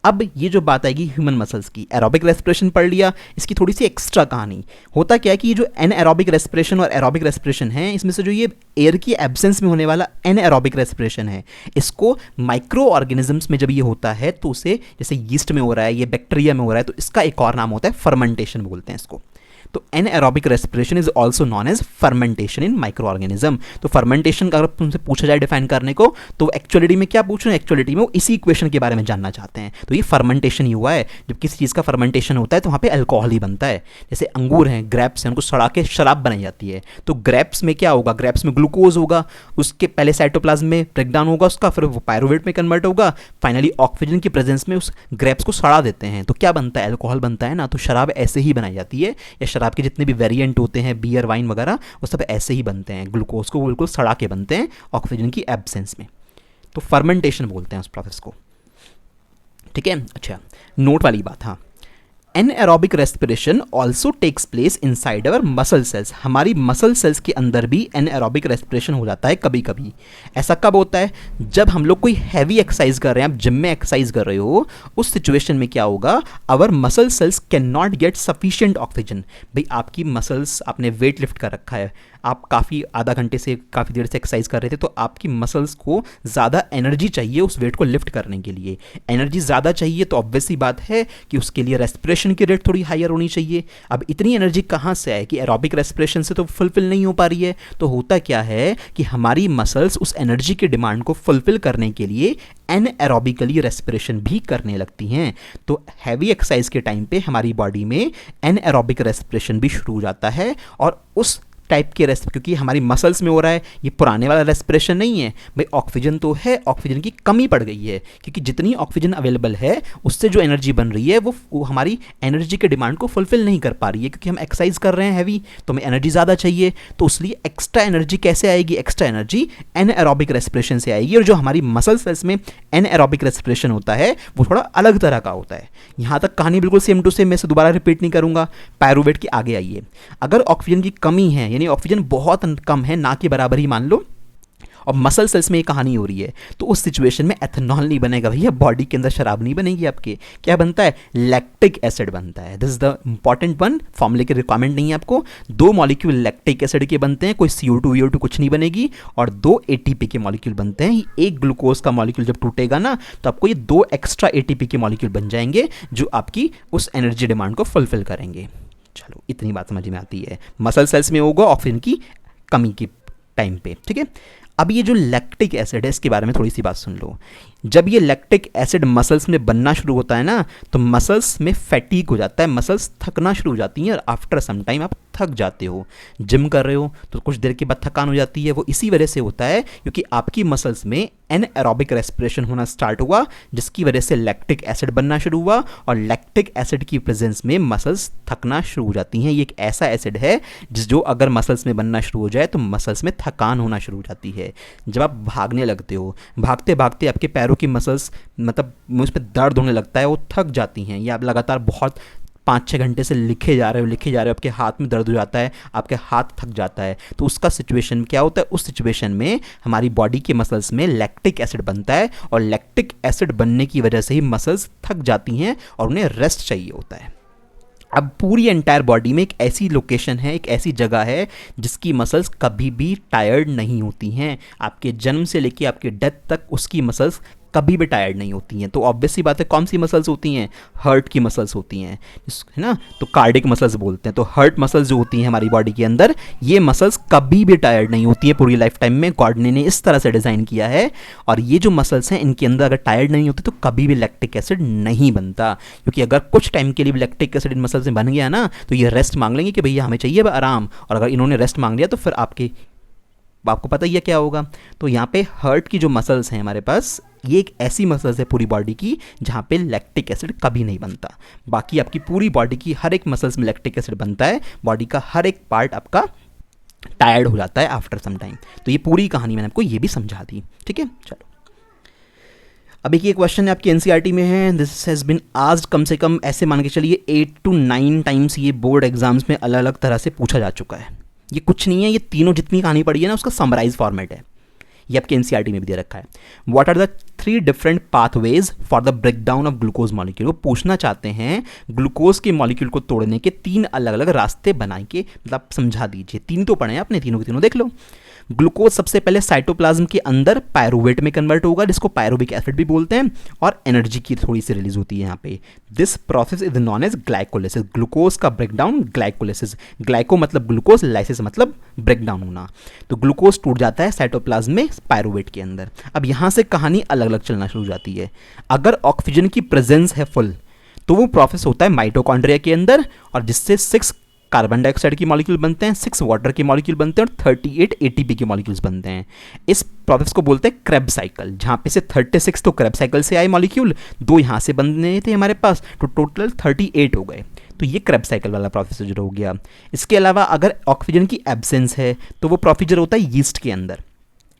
अब ये जो बात आएगी ह्यूमन मसल्स की, एरोबिक रेस्पिरेशन पढ़ लिया, इसकी थोड़ी सी एक्स्ट्रा कहानी होता क्या है कि ये जो एनएरोबिक रेस्पिरेशन और एरोबिक रेस्पिरेशन है, इसमें से जो ये एयर की एब्सेंस में होने वाला एनएरोबिक रेस्पिरेशन है, इसको माइक्रो ऑर्गेनिजम्स में जब ये होता है तो उसे, जैसे यीस्ट में हो रहा है, ये बैक्टीरिया में हो रहा है, तो इसका एक और नाम होता है फर्मेंटेशन बोलते हैं इसको। तो anaerobic respiration is also known as fermentation in micro organism. तो फर्मेंटेशन का अगर तुमसे पूछा जाए डिफाइन करने को, तो एक्चुअलिटी में क्या पूछ रहे हैं, एक्चुअलिटी में वो इसी इक्वेशन के बारे में जानना चाहते हैं। तो ये फर्मेंटेशन ही हुआ है, जब किसी चीज़ का फर्मेंटेशन होता है तो वहाँ पे अल्कोहल ही बनता है। जैसे अंगूर हैं, ग्रेप्स हैं, उनको सड़ा के शराब बनाई जाती है, तो ग्रेप्स में क्या होगा, ग्रेप्स में ग्लूकोज होगा, उसके पहले साइटोप्लाज्म में ब्रेकडाउन होगा उसका, फिर वो पायरुवेट में कन्वर्ट होगा, फाइनली ऑक्सीजन की प्रेजेंस में उस ग्रेप्स को सड़ा देते हैं, तो क्या बनता है, अल्कोहल बनता है ना। तो शराब ऐसे ही बनाई जाती है, या शराब के जितने भी वेरिएंट होते हैं, बियर, वाइन वगैरह, वो सब ऐसे ही बनते हैं, ग्लूकोज को बिल्कुल सड़ा के बनते हैं ऑक्सीजन की एब्सेंस में। तो फर्मेंटेशन बोलते हैं उस प्रोसेस को, ठीक है। अच्छा, नोट वाली बात, हाँ, anaerobic respiration also takes place inside our muscle cells. हमारी मसल सेल्स के अंदर भी एनएरोबिक रेस्पिरेशन हो जाता है कभी कभी। ऐसा कब होता है, जब हम लोग कोई हैवी एक्सरसाइज कर रहे हैं, आप जिम में एक्सरसाइज कर रहे हो, उस सिचुएशन में क्या होगा, our muscle cells can not get sufficient oxygen. भाई आपकी मसल्स, आपने वेट लिफ्ट कर रखा है, आप काफ़ी आधा घंटे से काफ़ी देर से एक्सरसाइज कर रहे थे, तो आपकी मसल्स को ज़्यादा एनर्जी चाहिए उस वेट को लिफ्ट करने के लिए। एनर्जी ज़्यादा चाहिए तो ऑब्वियस सी बात है कि उसके लिए रेस्पिरेशन की रेट थोड़ी हायर होनी चाहिए। अब इतनी एनर्जी कहाँ से आए कि एरोबिक रेस्पिरेशन से तो फुलफिल नहीं हो पा रही है। तो होता क्या है कि हमारी मसल्स उस एनर्जी की डिमांड को फुलफिल करने के लिए एनएरोबिकली रेस्पिरेशन भी करने लगती हैं। तो हैवी एक्सरसाइज के टाइम पे हमारी बॉडी में एनएरोबिक रेस्पिरेशन भी शुरू हो जाता है, और उस टाइप के क्योंकि हमारी मसल्स में हो रहा है, ये पुराने वाला रेस्पिरेशन नहीं है भाई, ऑक्सीजन तो है, ऑक्सीजन की कमी पड़ गई है, क्योंकि जितनी ऑक्सीजन अवेलेबल है उससे जो एनर्जी बन रही है वो हमारी एनर्जी के डिमांड को फुलफिल नहीं कर पा रही है, क्योंकि हम एक्सरसाइज कर रहे हैं हैवी, तो हमें एनर्जी ज़्यादा चाहिए। तो इसलिए एक्स्ट्रा एनर्जी कैसे आएगी, एक्स्ट्रा एनर्जी एनएरोबिक रेस्पिरेशन से आएगी। और जो हमारी मसल सेल्स में एनएरोबिक रेस्पिरेशन होता है वो थोड़ा अलग तरह का होता है। यहाँ तक कहानी बिल्कुल सेम टू सेम, मैं इसे दोबारा रिपीट नहीं करूँगा। पायरुवेट के आगे आइए, अगर ऑक्सीजन की कमी है, यानी ऑक्सीजन बहुत कम है, ना के बराबर ही मान लो, और मसल सेल्स में ये कहानी हो रही है, तो उस सिचुएशन में एथेनॉल नहीं बनेगा भैया, बॉडी के अंदर शराब नहीं बनेगी आपके। क्या बनता है, लैक्टिक एसिड बनता है। This is the important one, फॉर्मूले की रिक्वायरमेंट नहीं है आपको। 2 मॉलिक्यूल लैक्टिक एसिड के बनते हैं, कोई CO2 VO2 कुछ नहीं बनेगी, और 2 ATP के मॉलिक्यूल बनते हैं। एक ग्लूकोज का मॉलिक्यूल जब टूटेगा ना, तो आपको ये 2 एक्स्ट्रा ATP के मॉलिक्यूल बन जाएंगे, जो आपकी उस एनर्जी डिमांड को फुलफिल करेंगे। चलो, इतनी बात समझ में आती है। मसल सेल्स में होगा ऑक्सीजन की कमी के टाइम पे, ठीक है। अब ये जो लैक्टिक एसिड है, इसके बारे में थोड़ी सी बात सुन लो। जब ये लैक्टिक एसिड मसल्स में बनना शुरू होता है ना, तो मसल्स में फैटीग हो जाता है, मसल्स थकना शुरू हो जाती हैं, और आफ्टर सम टाइम आप थक जाते हो। जिम कर रहे हो तो कुछ देर के बाद थकान हो जाती है, वो इसी वजह से होता है क्योंकि आपकी मसल्स में एनएरोबिक रेस्पिरेशन होना स्टार्ट हुआ, जिसकी वजह से लैक्टिक एसिड बनना शुरू हुआ, और लैक्टिक एसिड की प्रेजेंस में मसल्स थकना शुरू हो जाती हैं। ये एक ऐसा एसिड है जो अगर मसल्स में बनना शुरू हो जाए तो मसल्स में थकान होना शुरू हो जाती है। जब आप भागने लगते हो, भागते भागते आपके पैरों की मसल्स, मतलब मुझ पर दर्द होने लगता है, वो थक जाती हैं, या आप लगातार बहुत 5-6 घंटे से लिखे जा रहे हो, आपके हाथ में दर्द हो जाता है, आपके हाथ थक जाता है, तो उसका सिचुएशन क्या होता है, उस सिचुएशन में हमारी बॉडी के मसल्स में लैक्टिक एसिड बनता है, और लैक्टिक एसिड बनने की वजह से ही मसल्स थक जाती हैं और उन्हें रेस्ट चाहिए होता है। अब पूरी एंटायर बॉडी में एक ऐसी लोकेशन है, एक ऐसी जगह है जिसकी मसल्स कभी भी टायर्ड नहीं होती हैं। आपके जन्म से लेके आपके डेथ तक उसकी मसल्स कभी भी टायर्ड नहीं होती हैं। तो ऑब्वियस सी बात है, कौन सी मसल्स होती हैं, हार्ट की मसल्स होती हैं, है ना। तो कार्डिक मसल्स बोलते हैं। तो हार्ट मसल्स जो होती हैं हमारी बॉडी के अंदर, ये मसल्स कभी भी टायर्ड नहीं होती है पूरी लाइफ टाइम में। गॉड ने इस तरह से डिज़ाइन किया है, और ये जो मसल्स हैं इनके अंदर अगर टायर्ड नहीं होती तो कभी भी लैक्टिक एसिड नहीं बनता, क्योंकि अगर कुछ टाइम के लिए लैक्टिक एसिड इन मसल्स में बन गया ना, तो ये रेस्ट मांग लेंगे कि भैया हमें चाहिए आराम, और अगर इन्होंने रेस्ट मांग लिया तो फिर आपको पता ही है क्या होगा। तो यहाँ पे हार्ट की जो मसल्स हैं हमारे पास, ये एक ऐसी मसल्स है पूरी बॉडी की जहाँ पे लैक्टिक एसिड कभी नहीं बनता। बाकी आपकी पूरी बॉडी की हर एक मसल्स में लैक्टिक एसिड बनता है, बॉडी का हर एक पार्ट आपका टायर्ड हो जाता है आफ्टर सम टाइम। तो ये पूरी कहानी मैंने आपको ये भी समझा दी, ठीक है। चलो, अब एक ये क्वेश्चन आपकी एनसीईआरटी में है, दिस हैज़ बिन आस्क्ड, कम से कम ऐसे मान के चलिए 8 to 9 टाइम्स ये बोर्ड एग्जाम्स में अलग अलग तरह से पूछा जा चुका है। ये कुछ नहीं है, ये तीनों जितनी कहानी पड़ी है ना उसका समराइज फॉर्मेट है, ये आपके एनसीईआरटी में भी दे रखा है। What are the 3 different pathways for the breakdown of glucose molecule. वो पूछना चाहते हैं ग्लूकोज के मॉलिक्यूल को तोड़ने के 3 अलग अलग रास्ते बनाए के, मतलब समझा दीजिए। 3 तो पढ़े हैं आपने, तीनों के तीनों देख लो। ग्लूकोज सबसे पहले साइटोप्लाज्म के अंदर पायरुवेट में कन्वर्ट होगा, जिसको पायरुविक एसिड भी बोलते हैं, और एनर्जी की थोड़ी सी रिलीज होती है यहाँ पे। This process is known as glycolysis. Glucose का ब्रेकडाउन ग्लाइकोलिसिस, ग्लाइको मतलब ग्लूकोज, लाइसिस मतलब ब्रेकडाउन होना। तो ग्लूकोज टूट जाता है साइटोप्लाज्म में पायरुवेट के अंदर। अब यहाँ से कहानी अलग अलग चलना शुरू हो जाती है। अगर ऑक्सीजन की प्रेजेंस है फुल, तो वो प्रोसेस होता है माइटोकॉन्ड्रिया के अंदर, और जिससे 6 कार्बन डाइऑक्साइड की मॉलिक्यूल बनते हैं, 6 वाटर के मॉलिक्यूल बनते हैं, और 38 एटीपी के मॉलिक्यूल्स बनते हैं। इस प्रोसेस को बोलते हैं क्रेब साइकिल, जहाँ पे से 36 तो क्रेब साइकिल से आए मॉलिक्यूल, 2 यहाँ से बनने थे हमारे पास, तो टोटल 38 हो गए। तो ये क्रेब साइकिल वाला प्रोसीजर हो गया। इसके अलावा अगर ऑक्सीजन की एब्सेंस है तो वो प्रोसीजर होता है यीस्ट के अंदर।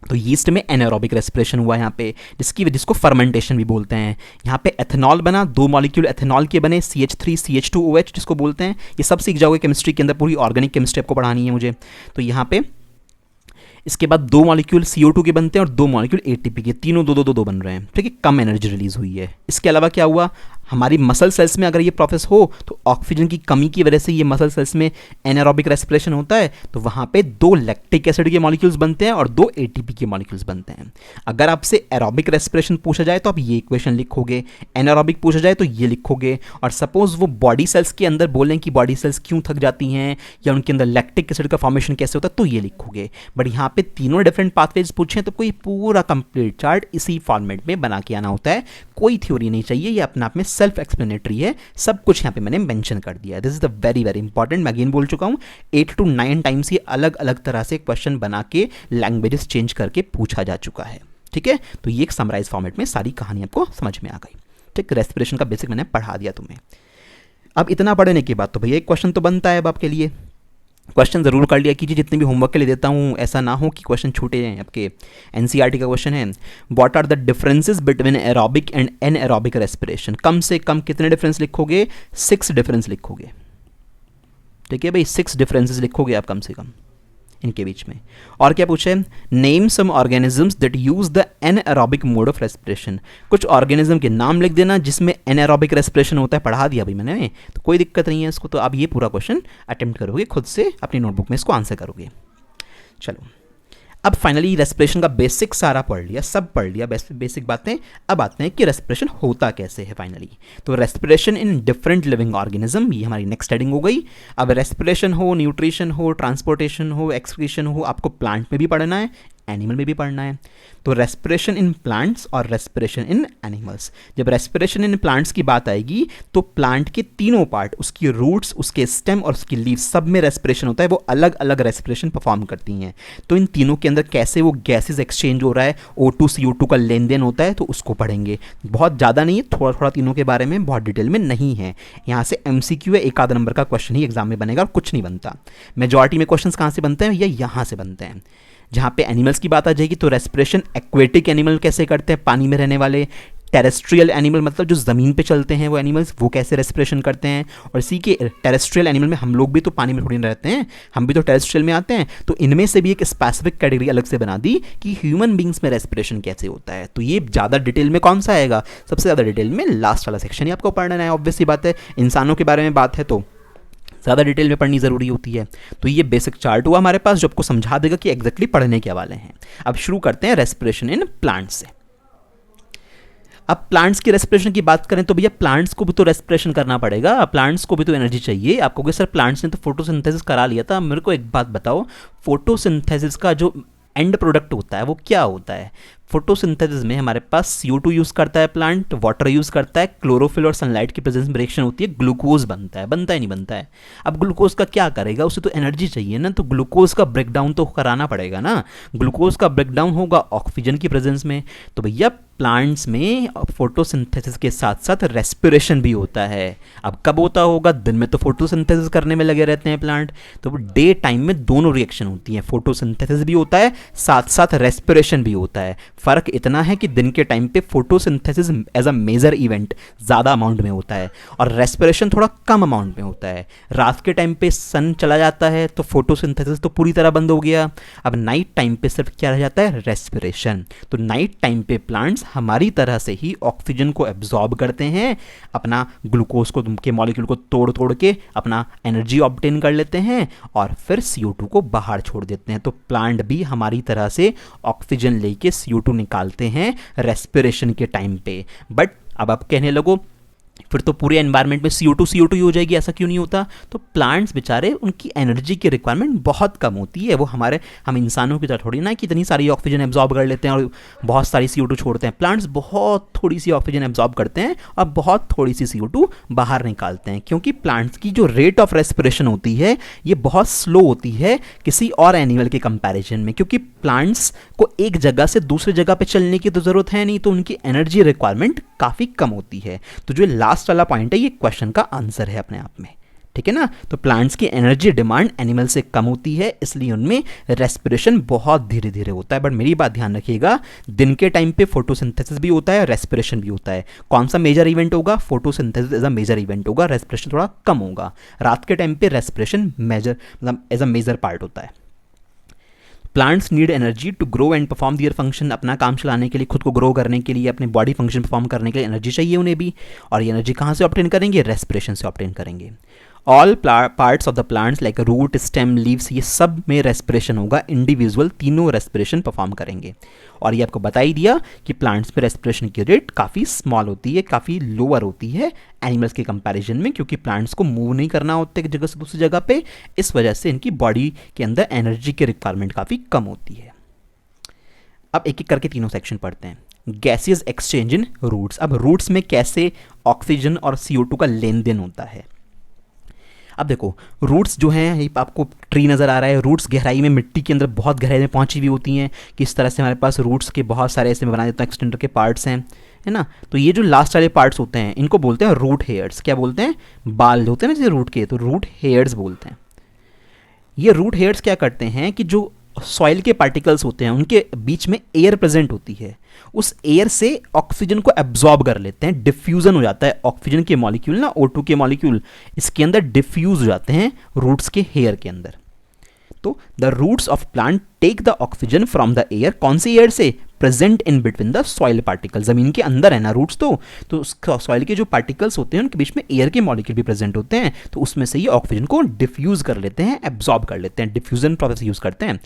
तो यीस्ट में एनारोबिक रेस्पिरेशन हुआ यहाँ पे, जिसको फर्मेंटेशन भी बोलते हैं। यहाँ पे एथेनॉल बना, 2 मॉलिक्यूल एथेनॉल के बने, CH3 CH2OH जिसको बोलते हैं। ये सब सीख जाओगे केमिस्ट्री के अंदर, पूरी ऑर्गेनिक केमिस्ट्री आपको पढ़ानी है मुझे। तो यहाँ पे इसके बाद 2 मॉलिक्यूल CO2 के बनते हैं, और 2 मॉलिक्यूल ATP के, तीनों 2-2-2-2 बन रहे हैं, ठीक है। कम एनर्जी रिलीज हुई है। इसके अलावा क्या हुआ, हमारी मसल सेल्स में अगर ये प्रोसेस हो तो ऑक्सीजन की कमी की वजह से ये मसल सेल्स में एनारोबिक रेस्पिरेशन होता है, तो वहाँ पे 2 लैक्टिक एसिड के मॉलिक्यूल्स बनते हैं और 2 ATP के मॉलिक्यूल्स बनते हैं। अगर आपसे एरोबिक रेस्पिरेशन पूछा जाए तो आप ये इक्वेशन लिखोगे, एनारोबिक पूछा जाए तो ये लिखोगे, और सपोज वो बॉडी सेल्स के अंदर बोलें कि बॉडी सेल्स क्यों थक जाती हैं या उनके अंदर लैक्टिक एसिड का फॉर्मेशन कैसे होता है, तो ये लिखोगे। बट यहाँ पे तीनों डिफरेंट पाथवेज पूछें तो कोई पूरा कंप्लीट चार्ट इसी फॉर्मेट में बना के आना होता है। कोई थ्योरी नहीं चाहिए, ये अपने आप में सेल्फ एक्सप्लेनेटरी है। सब कुछ यहाँ पे मैंने मेंशन कर दिया है। This is the very very important. मैं अगेन बोल चुका हूँ, 8 to 9 टाइम्स ये अलग अलग तरह से क्वेश्चन बना के लैंग्वेजेस चेंज करके पूछा जा चुका है, ठीक है। तो ये एक समराइज फॉर्मेट में सारी कहानी आपको समझ में आ गई, ठीक। रेस्पिरेशन का बेसिक मैंने पढ़ा दिया तुम्हें। अब इतना पढ़ने के बाद तो भैया एक क्वेश्चन तो बनता है अब आपके लिए। क्वेश्चन ज़रूर कर लिया कीजिए, जितने भी होमवर्क के लिए देता हूँ ऐसा ना हो कि क्वेश्चन छूटे हैं। आपके NCERT का क्वेश्चन है, what are the differences between aerobic and anaerobic respiration. कम से कम कितने डिफरेंस लिखोगे, 6 डिफरेंस लिखोगे, ठीक है भाई, 6 डिफरेंसेस लिखोगे आप कम से कम इनके बीच में। और क्या पूछे, name some organisms that use the anaerobic mode of respiration. कुछ ऑर्गेनिज्म के नाम लिख देना जिसमें एनएरोबिक रेस्पिरेशन होता है, पढ़ा दिया भाई मैंने, तो कोई दिक्कत नहीं है इसको। तो आप ये पूरा क्वेश्चन अटेम्प्ट करोगे खुद से, अपनी नोटबुक में इसको आंसर करोगे। चलो, अब फाइनली रेस्पिरेशन का बेसिक सारा पढ़ लिया, सब पढ़ लिया बेसिक बातें। अब आते हैं कि रेस्पिरेशन होता कैसे है फाइनली। तो respiration in different living organism, ये हमारी नेक्स्ट हेडिंग हो गई। अब रेस्पिरेशन हो, न्यूट्रिशन हो, ट्रांसपोर्टेशन हो, एक्सक्रीशन हो, आपको प्लांट में भी पढ़ना है, एनिमल में भी पढ़ना है। तो रेस्पिरेशन इन प्लांट्स और रेस्पिरेशन इन एनिमल्स। जब रेस्पिरेशन इन प्लांट्स की बात आएगी तो प्लांट के तीनों पार्ट, उसकी रूट्स, उसके स्टेम और उसकी लीव्स, सब में रेस्पिरेशन होता है। वो अलग अलग रेस्पिरेशन परफॉर्म करती हैं। तो इन तीनों के अंदर कैसे वो गैसेज एक्सचेंज हो रहा है, O2 CO2 का लेन देन होता है, तो उसको पढ़ेंगे। बहुत ज़्यादा नहीं है, थोड़ा थोड़ा तीनों के बारे में, बहुत डिटेल में नहीं है। यहाँ से MCQ है, 1 आधा नंबर का क्वेश्चन ही एग्जाम में बनेगा और कुछ नहीं बनता। मेजॉरिटी में क्वेश्चन कहाँ से बनते हैं, या यहाँ से बनते हैं। जहाँ पे एनिमल्स की बात आ जाएगी तो रेस्पिरेशन एक्वेटिक एनिमल कैसे करते हैं, पानी में रहने वाले। टेरेस्ट्रियल एनिमल मतलब जो ज़मीन पे चलते हैं वो एनिमल्स, वो कैसे रेस्पिरेशन करते हैं। और इसी के टेरेस्ट्रियल एनिमल में हम लोग भी तो पानी में थोड़ी ना रहते हैं, हम भी तो टेरेस्ट्रियल में आते हैं। तो इनमें से भी एक स्पेसिफिक कैटेगरी अलग से बना दी कि ह्यूमन बींग्स में रेस्पिरेशन कैसे होता है। तो ये ज़्यादा डिटेल में कौन सा आएगा, सबसे ज़्यादा डिटेल में लास्ट वाला सेक्शन ही आपको पढ़ना है। ऑब्वियस सी बात है, इंसानों के बारे में बात है तो ज़्यादा डिटेल में पढ़नी ज़रूरी होती है। तो ये बेसिक चार्ट हुआ हमारे पास जो आपको समझा देगा कि एग्जैक्टली पढ़ने के वाले हैं। अब शुरू करते हैं रेस्पिरेशन इन प्लांट्स से। अब प्लांट्स की रेस्पिरेशन की बात करें तो भैया प्लांट्स को भी तो रेस्पिरेशन करना पड़ेगा, प्लांट्स को भी तो एनर्जी चाहिए। आप कहोगे सर प्लांट्स ने तो फोटोसिंथेसिस करा लिया था। मेरे को एक बात बताओ, फोटोसिंथेसिस का जो एंड प्रोडक्ट होता है वो क्या होता है। फोटोसिंथेसिस में हमारे पास CO2 यूज़ करता है प्लांट, वाटर यूज़ करता है, क्लोरोफिल और सनलाइट की प्रेजेंस में रिएक्शन होती है, ग्लूकोज बनता है नहीं बनता है। अब ग्लूकोज का क्या करेगा, उसे तो एनर्जी चाहिए ना, तो ग्लूकोज का ब्रेकडाउन तो कराना पड़ेगा ना। ग्लूकोज का ब्रेकडाउन होगा ऑक्सीजन की प्रेजेंस में। तो भैया प्लांट्स में फोटोसिंथेसिस के साथ साथ रेस्पिरेशन भी होता है। अब कब होता होगा, दिन में तो फोटोसिंथेसिस करने में लगे रहते हैं प्लांट, तो डे टाइम में दोनों रिएक्शन होती हैं, फोटोसिंथेसिस भी होता है साथ साथ रेस्पिरेशन भी होता है। फ़र्क इतना है कि दिन के टाइम पे photosynthesis as a major event ज़्यादा अमाउंट में होता है और रेस्पिरेशन थोड़ा कम अमाउंट में होता है। रात के टाइम पे सन चला जाता है तो फोटोसिंथेसिस तो पूरी तरह बंद हो गया। अब नाइट टाइम पे सिर्फ क्या रह जाता है, रेस्पिरेशन। तो नाइट टाइम पे प्लांट्स हमारी तरह से ही ऑक्सीजन को एब्जॉर्ब करते हैं, अपना ग्लूकोज को के मॉलिक्यूल को तोड़ तोड़ के अपना एनर्जी ऑब्टेन कर लेते हैं और फिर CO2 को बाहर छोड़ देते हैं। तो प्लांट भी हमारी तरह से ऑक्सीजन लेके CO2 निकालते हैं रेस्पिरेशन के टाइम पे। बट अब आप कहने लगो फिर तो पूरे एनवायरनमेंट में CO2 ही हो जाएगी, ऐसा क्यों नहीं होता? तो प्लांट्स बेचारे, उनकी एनर्जी की रिक्वायरमेंट बहुत कम होती है। वो हम इंसानों की तरह थोड़ी ना कि इतनी सारी ऑक्सीजन एब्जॉर्ब कर लेते हैं और बहुत सारी CO2 छोड़ते हैं। प्लांट्स बहुत थोड़ी सी ऑक्सीजन एब्जॉर्ब करते हैं और बहुत थोड़ी सी CO2 बाहर निकालते हैं, क्योंकि प्लांट्स की जो रेट ऑफ रेस्पिरेशन होती है ये बहुत स्लो होती है किसी और एनिमल के कंपैरिजन में, क्योंकि प्लांट्स को एक जगह से दूसरी जगह पे चलने की तो ज़रूरत है नहीं, तो उनकी एनर्जी रिक्वायरमेंट काफ़ी कम होती है। तो जो लास्ट वाला पॉइंट है ये क्वेश्चन का आंसर है अपने आप में, ठीक है ना। तो प्लांट्स की एनर्जी डिमांड एनिमल से कम होती है, इसलिए उनमें रेस्पिरेशन बहुत धीरे धीरे होता है। बट मेरी बात ध्यान रखिएगा, दिन के टाइम पे फोटोसिंथेसिस भी होता है, रेस्पिरेशन भी होता है। कौन सा मेजर इवेंट होगा? Photosynthesis as a major event होगा, रेस्पिरेशन थोड़ा कम होगा। रात के टाइम पे रेस्पिरेशन मेजर मतलब एज अ मेजर पार्ट होता है। Plants need energy to grow and perform their function. अपना काम चलाने के लिए, खुद को ग्रो करने के लिए, अपने बॉडी फंक्शन परफॉर्म करने के लिए एनर्जी चाहिए उन्हें भी। और ये एनर्जी कहाँ से ऑब्टेन करेंगे? रेस्पिरेशन से ऑब्टेन करेंगे। All parts of the plants like root, stem, leaves, ये सब में रेस्पिरेशन होगा। इंडिविजुअल तीनों रेस्पिरेशन परफॉर्म करेंगे। और ये आपको बता ही दिया कि प्लांट्स में रेस्पिरेशन की रेट काफ़ी स्मॉल होती है, काफ़ी लोअर होती है एनिमल्स के कंपैरिजन में, क्योंकि प्लांट्स को मूव नहीं करना होता एक जगह से दूसरी जगह पे। इस वजह से इनकी बॉडी के अंदर एनर्जी की रिक्वायरमेंट काफ़ी कम होती है। अब एक एक करके तीनों सेक्शन पढ़ते हैं। Gaseous exchange in roots. अब रूट्स में कैसे ऑक्सीजन और CO2 का लेन देन होता है। अब देखो, रूट्स जो हैं, आपको ट्री नज़र आ रहा है, रूट्स गहराई में मिट्टी के अंदर बहुत गहराई में पहुंची हुई होती हैं। किस तरह से हमारे पास रूट्स के बहुत सारे ऐसे मैं बना देता हूँ एक्सटेंडर के पार्ट्स हैं, है ना। तो ये जो लास्ट वाले पार्ट्स होते हैं इनको बोलते हैं रूट हेयर्स। क्या बोलते हैं? बाल होते हैं ना जैसे रूट के, तो रूट हेयर्स बोलते हैं। ये रूट हेयर्स क्या करते हैं कि जो सॉइल के पार्टिकल्स होते हैं उनके बीच में एयर प्रेजेंट होती है, उस एयर से ऑक्सीजन को एब्जॉर्ब कर लेते हैं। डिफ्यूजन हो जाता है ऑक्सीजन के मॉलिक्यूल ना, O2 के मॉलिक्यूल इसके अंदर डिफ्यूज हो जाते हैं रूट्स के हेयर के अंदर। तो the roots of plant take the oxygen from the air. कौन सी एयर से? Present in between the soil particle. जमीन के अंदर है ना रूट्स, तो सॉइल के जो पार्टिकल्स होते हैं उनके बीच में एयर के मॉलिक्यूल भी प्रेजेंट होते हैं, तो उसमें से ये ऑक्सीजन को डिफ्यूज कर लेते हैं, एब्जॉर्ब कर लेते हैं। डिफ्यूजन प्रोसेस यूज करते हैं।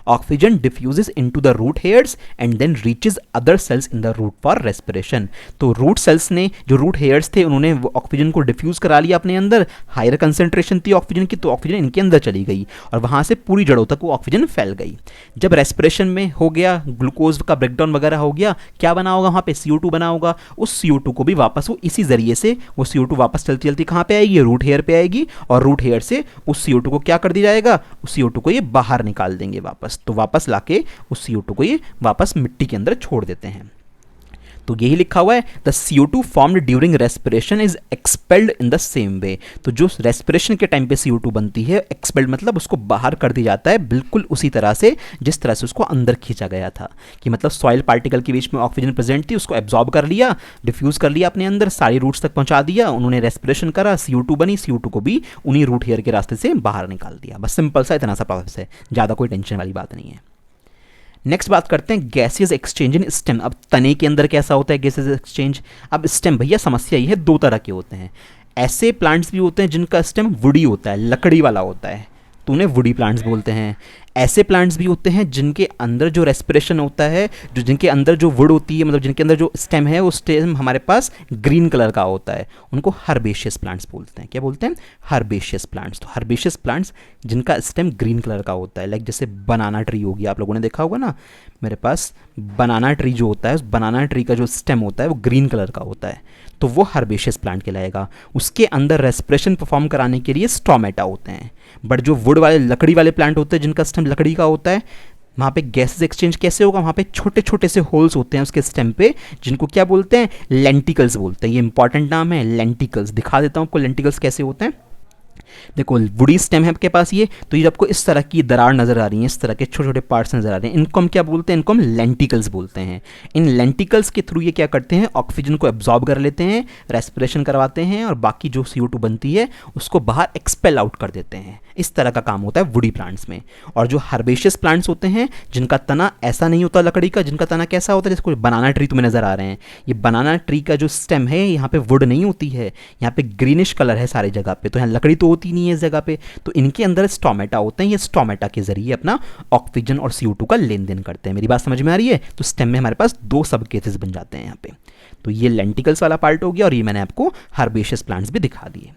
Oxygen diffuses into the root hairs and then reaches other cells in the root for respiration. तो रूट सेल्स ने, जो रूट हेयर्स थे, उन्होंने ऑक्सीजन को डिफ्यूज करा लिया अपने अंदर। हायर कंसेंट्रेशन थी ऑक्सीजन की, तो ऑक्सीजन इनके अंदर चली गई और वहां से पूरी जड़ों तक वो ऑक्सीजन फैल गई। जब रेस्पिरेशन में हो गया, ग्लूकोज का ब्रेकडाउन वगैरह हो गया, क्या बना होगा वहां पे? CO2 बना होगा। उस CO2 को भी वापस वो इसी जरिए से वो CO2 वापस चलती चलती कहां पे आएगी? रूट हेयर पे आएगी। और रूट हेयर से उस CO2 को क्या कर दिया जाएगा? उस CO2 को ये बाहर निकाल देंगे वापस। तो वापस लाके उस CO2 को ये वापस मिट्टी के अंदर छोड़ देते हैं। तो यही लिखा हुआ है, the CO2 formed during respiration is expelled in the same way. तो जो रेस्पिरेशन के टाइम पे CO2 बनती है, एक्सपेल्ड मतलब उसको बाहर कर दिया जाता है, बिल्कुल उसी तरह से जिस तरह से उसको अंदर खींचा गया था। कि मतलब सॉइल पार्टिकल के बीच में ऑक्सीजन प्रेजेंट थी, उसको एब्जॉर्ब कर लिया, डिफ्यूज कर लिया अपने अंदर, सारी रूट्स तक पहुंचा दिया, उन्होंने रेस्पिरेशन करा, CO2 बनी, CO2 को भी उन्हीं रूट हेयर के रास्ते से बाहर निकाल दिया। बस सिंपल सा इतना सा प्रोसेस है, ज़्यादा कोई टेंशन वाली बात नहीं है। नेक्स्ट बात करते हैं गैसियस एक्सचेंज इन स्टेम। अब तने के अंदर कैसा होता है गैसियस एक्सचेंज? अब स्टेम, भैया समस्या ये है, दो तरह के होते हैं। ऐसे प्लांट्स भी होते हैं जिनका स्टेम वुडी होता है, लकड़ी वाला होता है, तो उन्हें वुडी प्लांट्स बोलते हैं। ऐसे प्लांट्स भी होते हैं जिनके अंदर जो रेस्पिरेशन होता है, जो जिनके अंदर जो वुड होती है, मतलब जिनके अंदर जो स्टेम है वो स्टेम हमारे पास ग्रीन कलर का होता है, उनको हर्बेशियस प्लांट्स बोलते हैं। क्या बोलते हैं? Herbaceous plants. तो हर्बेशियस प्लांट्स जिनका स्टेम ग्रीन कलर का होता है, लाइक जैसे बनाना ट्री होगी, आप लोगों ने देखा होगा ना, मेरे पास बनाना ट्री जो होता है, उस बनाना ट्री का जो स्टेम होता है वो ग्रीन कलर का होता है, तो वो हर्बेशियस प्लांट कहलाएगा। उसके अंदर रेस्पिरेशन परफॉर्म कराने के लिए स्टोमेटा होते हैं। बट जो वुड वाले, लकड़ी वाले प्लांट होते हैं जिनका स्टेम लकड़ी का होता है, वहाँ पे गैसेस एक्सचेंज कैसे होगा? वहाँ पे छोटे छोटे से होल्स होते हैं उसके स्टेम पे, जिनको क्या बोलते हैं? लेंटिकल्स बोलते हैं। ये इंपॉर्टेंट नाम है, लेंटिकल्स। दिखा देता हूँ आपको लेंटिकल्स कैसे होते हैं। देखो वुडी स्टेम है आपके पास ये, तो ये आपको इस तरह की दरार नज़र आ रही है, इस तरह के छोटे छोटे पार्ट्स नज़र आ रहे हैं, इनको हम क्या बोलते हैं, इनको हम लेंटिकल्स बोलते हैं। इन लेंटिकल्स के थ्रू ये क्या करते हैं, ऑक्सीजन को एब्जॉर्ब कर लेते हैं, रेस्पिरेशन करवाते हैं और बाकी जो CO2 बनती है उसको बाहर एक्सपेल आउट कर देते हैं। इस तरह का काम होता है वुडी प्लांट्स में। और जो हर्बेशियस प्लांट्स होते हैं जिनका तना ऐसा नहीं होता लकड़ी का, जिनका तना कैसा होता है, जैसे कोई बनाना ट्री तुम्हें नज़र आ रहे हैं, ये बनाना ट्री का जो स्टेम है यहाँ पे वुड नहीं होती है, यहाँ पे ग्रीनिश कलर है सारी जगह पे, तो यहाँ लकड़ी तो होती नहीं है इस जगह पे, तो इनके अंदर स्टोमेटा होते हैं, ये स्टोमेटा के जरिए अपना ऑक्सीजन और CO2 का लेन देन करते हैं। मेरी बात समझ में आ रही है? तो स्टेम में हमारे पास दो सब केसेस बन जाते हैं यहाँ पे। तो ये लेंटिकल्स वाला पार्ट हो गया और ये मैंने आपको हर्बेशियस प्लांट्स भी दिखा दिए।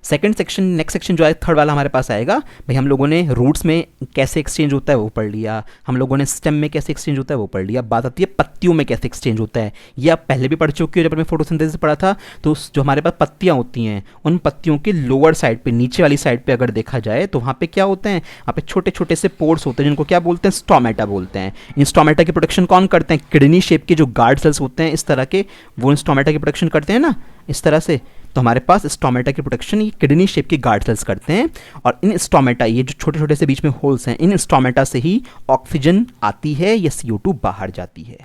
सेकंड सेक्शन, नेक्स्ट सेक्शन जो है थर्ड वाला हमारे पास आएगा, भाई हम लोगों ने रूट्स में कैसे एक्सचेंज होता है वो पढ़ लिया, हम लोगों ने स्टेम में कैसे एक्सचेंज होता है वो पढ़ लिया। बात आती है पत्तियों में कैसे एक्सचेंज होता है, ये आप पहले भी पढ़ चुके हो जब मैं फोटोसिंथेसिस पढ़ा था। तो जो हमारे पास पत्तियाँ होती हैं, उन पत्तियों के लोअर साइड पे, नीचे वाली साइड पे अगर देखा जाए तो वहाँ पे क्या होते हैं, वहाँ पे छोटे छोटे से पोर्स होते हैं जिनको क्या बोलते हैं, स्टोमेटा बोलते हैं। इन स्टोमेटा की प्रोटेक्शन कौन करते हैं, किडनी शेप के जो गार्ड सेल्स होते हैं इस तरह के, वो इन स्टोमेटा की प्रोटेक्शन करते हैं ना इस तरह से। तो हमारे पास स्टोमेटा की प्रोटेक्शन ये किडनी शेप के गार्ड सेल्स करते हैं, और इन स्टोमेटा, ये जो छोटे छोटे से बीच में होल्स हैं, इन स्टोमेटा से ही ऑक्सीजन आती है या CO2 बाहर जाती है।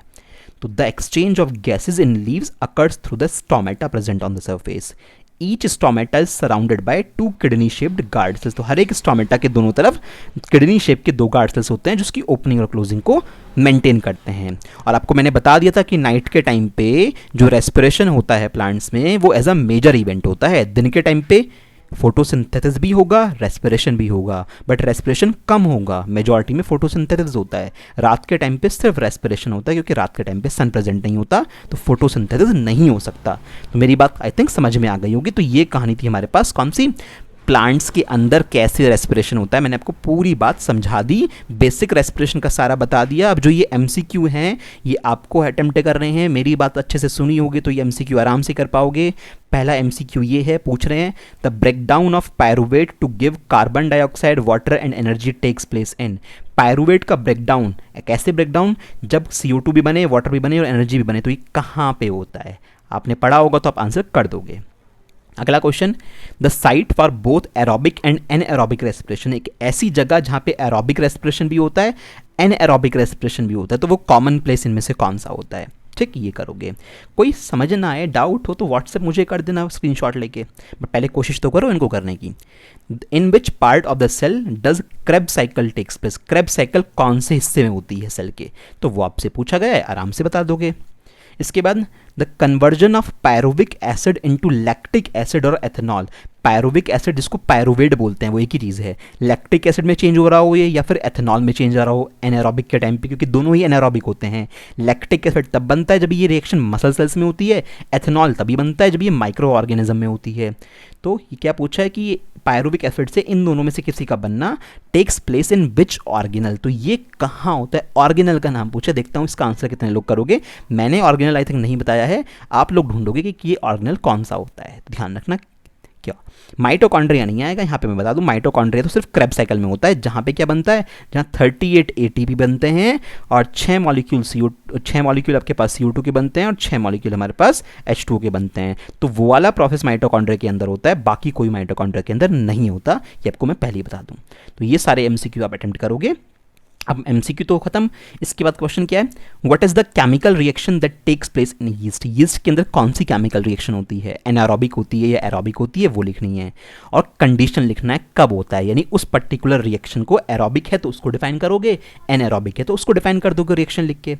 तो the exchange of gases in leaves occurs through the stomata present on the surface. Each stomata is surrounded by 2 kidney shaped guard cells. तो हर एक स्टोमेटा के दोनों तरफ किडनी शेप के 2 गार्ड सेल्स होते हैं जिसकी ओपनिंग और क्लोजिंग को मेंटेन करते हैं। और आपको मैंने बता दिया था कि नाइट के टाइम पे जो रेस्पिरेशन होता है प्लांट्स में वो एज अ मेजर इवेंट होता है। दिन के टाइम पे फोटोसिंथेसिस भी होगा, रेस्पिरेशन भी होगा, बट रेस्पिरेशन कम होगा, मेजॉरिटी में फोटोसिंथेसिस होता है। रात के टाइम पे सिर्फ रेस्पिरेशन होता है क्योंकि रात के टाइम पे सन प्रेजेंट नहीं होता, तो फोटोसिंथेसिस नहीं हो सकता। तो मेरी बात आई थिंक समझ में आ गई होगी। तो ये कहानी थी हमारे पास कौन सी, प्लांट्स के अंदर कैसे रेस्पिरेशन होता है। मैंने आपको पूरी बात समझा दी, बेसिक रेस्पिरेशन का सारा बता दिया। अब जो ये MCQ हैं ये आपको अटेम्प्ट कर रहे हैं, मेरी बात अच्छे से सुनी होगी तो ये MCQ आराम से कर पाओगे। पहला MCQ ये है, पूछ रहे हैं the breakdown of pyruvate to give carbon dioxide water and energy takes place in. Pyruvate का ब्रेकडाउन, कैसे ब्रेकडाउन, जब CO2 भी बने, वाटर भी बने और एनर्जी भी बने, तो ये कहाँ पे होता है, आपने पढ़ा होगा तो आप आंसर कर दोगे। अगला question, the site for both aerobic and anaerobic respiration. एक ऐसी जगह जहाँ पे एरोबिक रेस्पिरेशन भी होता है, एनएरोबिक रेस्पिरेशन भी होता है, तो वो कॉमन प्लेस इनमें से कौन सा होता है। ठीक, ये करोगे। कोई समझ ना आए, डाउट हो तो व्हाट्सएप मुझे कर देना स्क्रीनशॉट लेके, बट पहले कोशिश तो करो इनको करने की। In which part of the cell does Krebs cycle takes place. Krebs cycle कौन से हिस्से में होती है सेल के, तो वो आपसे पूछा गया है, आराम से बता दोगे। इसके बाद the conversion of pyruvic acid into lactic acid और एथेनॉल। पायरुविक एसिड जिसको पायरुवेट बोलते हैं वो एक ही चीज़ है, लैक्टिक एसिड में चेंज हो रहा हो ये या फिर एथेनॉल में चेंज हो रहा हो एनारोबिक के टाइम पे, क्योंकि दोनों ही एनारोबिक होते हैं। लैक्टिक एसिड तब बनता है जब ये रिएक्शन मसल सेल्स में होती है, एथेनॉल तभी बनता है जब ये माइक्रो ऑर्गेनिज्म में होती है। तो ये क्या पूछा है कि पायरुविक एसिड से इन दोनों में से किसी का बनना takes place in which organelle. तो ये कहाँ होता है, ऑर्गेनल का नाम पूछा। देखता हूँ इसका आंसर कितने लोग करोगे। मैंने ऑर्गेनल आई थिंक नहीं बताया है, आप लोग ढूंढोगे कि ये ऑर्गेनल कौन सा होता है, ध्यान रखना। क्या माइटोकॉन्ड्रिया नहीं आएगा यहाँ पे, मैं बता दूं माइटोकॉन्ड्रिया तो सिर्फ क्रेब्स साइकिल में होता है, जहाँ पे क्या बनता है, जहाँ 38 ATP बनते हैं और 6 मॉलिक्यूल आपके पास CO2 के बनते हैं और 6 मॉलिक्यूल हमारे पास H2O के बनते हैं। तो वो वाला प्रोसेस माइटोकॉन्ड्रिया के अंदर होता है, बाकी कोई माइटोकॉन्ड्रिया के अंदर नहीं होता, ये आपको मैं पहले ही बता दूं। तो ये सारे MCQ आप अटेम्प्ट करोगे। अब MCQ तो खत्म, इसके बाद क्वेश्चन क्या है, what is the chemical reaction that takes place in yeast. Yeast के अंदर कौन सी केमिकल रिएक्शन होती है, एनारोबिक होती है या एरोबिक होती है, वो लिखनी है। और कंडीशन लिखना है कब होता है, यानी उस पर्टिकुलर रिएक्शन को एरोबिक है तो उसको डिफाइन करोगे, एनारोबिक है तो उसको डिफाइन कर दोगे रिएक्शन लिख के।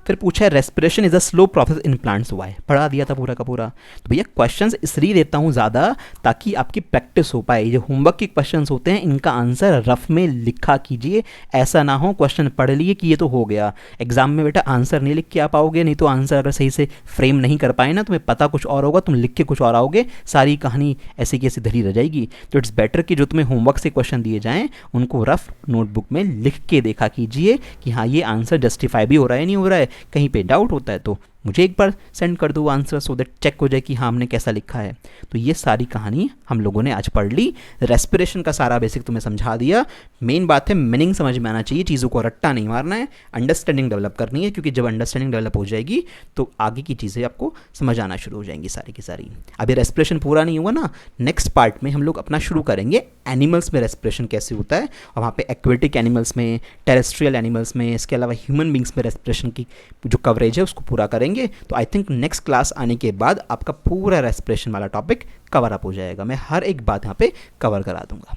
फिर पूछा है respiration is a slow process in plants, why, पढ़ा दिया था पूरा का पूरा। तो भैया क्वेश्चंस इसलिए देता हूँ ज़्यादा ताकि आपकी प्रैक्टिस हो पाए। जो होमवर्क के क्वेश्चंस होते हैं इनका आंसर रफ में लिखा कीजिए, ऐसा ना हो क्वेश्चन पढ़ लिए कि ये तो हो गया, एग्जाम में बेटा आंसर नहीं लिख के आ पाओगे। नहीं तो आंसर अगर सही से फ्रेम नहीं कर पाए ना, तुम्हें पता कुछ और होगा, तुम लिख के कुछ और आओगे, सारी कहानी ऐसी की ऐसी धरी रह जाएगी। तो इट्स बेटर कि जो तुम्हें होमवर्क से क्वेश्चन दिए जाएँ उनको रफ नोटबुक में लिख के देखा कीजिए कि हाँ ये आंसर जस्टिफाई भी हो रहा है नहीं हो रहा है, कहीं पे डाउट होता है तो मुझे एक बार सेंड कर दो आंसर, सो दैट चेक हो जाए कि हाँ हमने कैसा लिखा है। तो ये सारी कहानी हम लोगों ने आज पढ़ ली। रेस्पिरेशन का सारा बेसिक तुम्हें समझा दिया। मेन बात है मीनिंग समझ में आना चाहिए, चीज़ों को रट्टा नहीं मारना है, अंडरस्टैंडिंग डेवलप करनी है, क्योंकि जब अंडरस्टैंडिंग डेवलप हो जाएगी तो आगे की चीज़ें आपको समझ आना शुरू हो जाएंगी सारी की सारी। अभी रेस्पिरेशन पूरा नहीं हुआ ना, नेक्स्ट पार्ट में हम लोग अपना शुरू करेंगे एनिमल्स में रेस्पिरेशन कैसे होता है, और वहाँ पे एक्वेटिक एनिमल्स में, टेरेस्ट्रियल एनिमल्स में, इसके अलावा ह्यूमन बींग्स में रेस्पिरेशन की जो कवरेज है उसको पूरा करेंगे। तो आई थिंक नेक्स्ट क्लास आने के बाद आपका पूरा रेस्पिरेशन वाला टॉपिक कवर अप हो जाएगा। मैं हर एक बात यहाँ पे कवर करा दूंगा।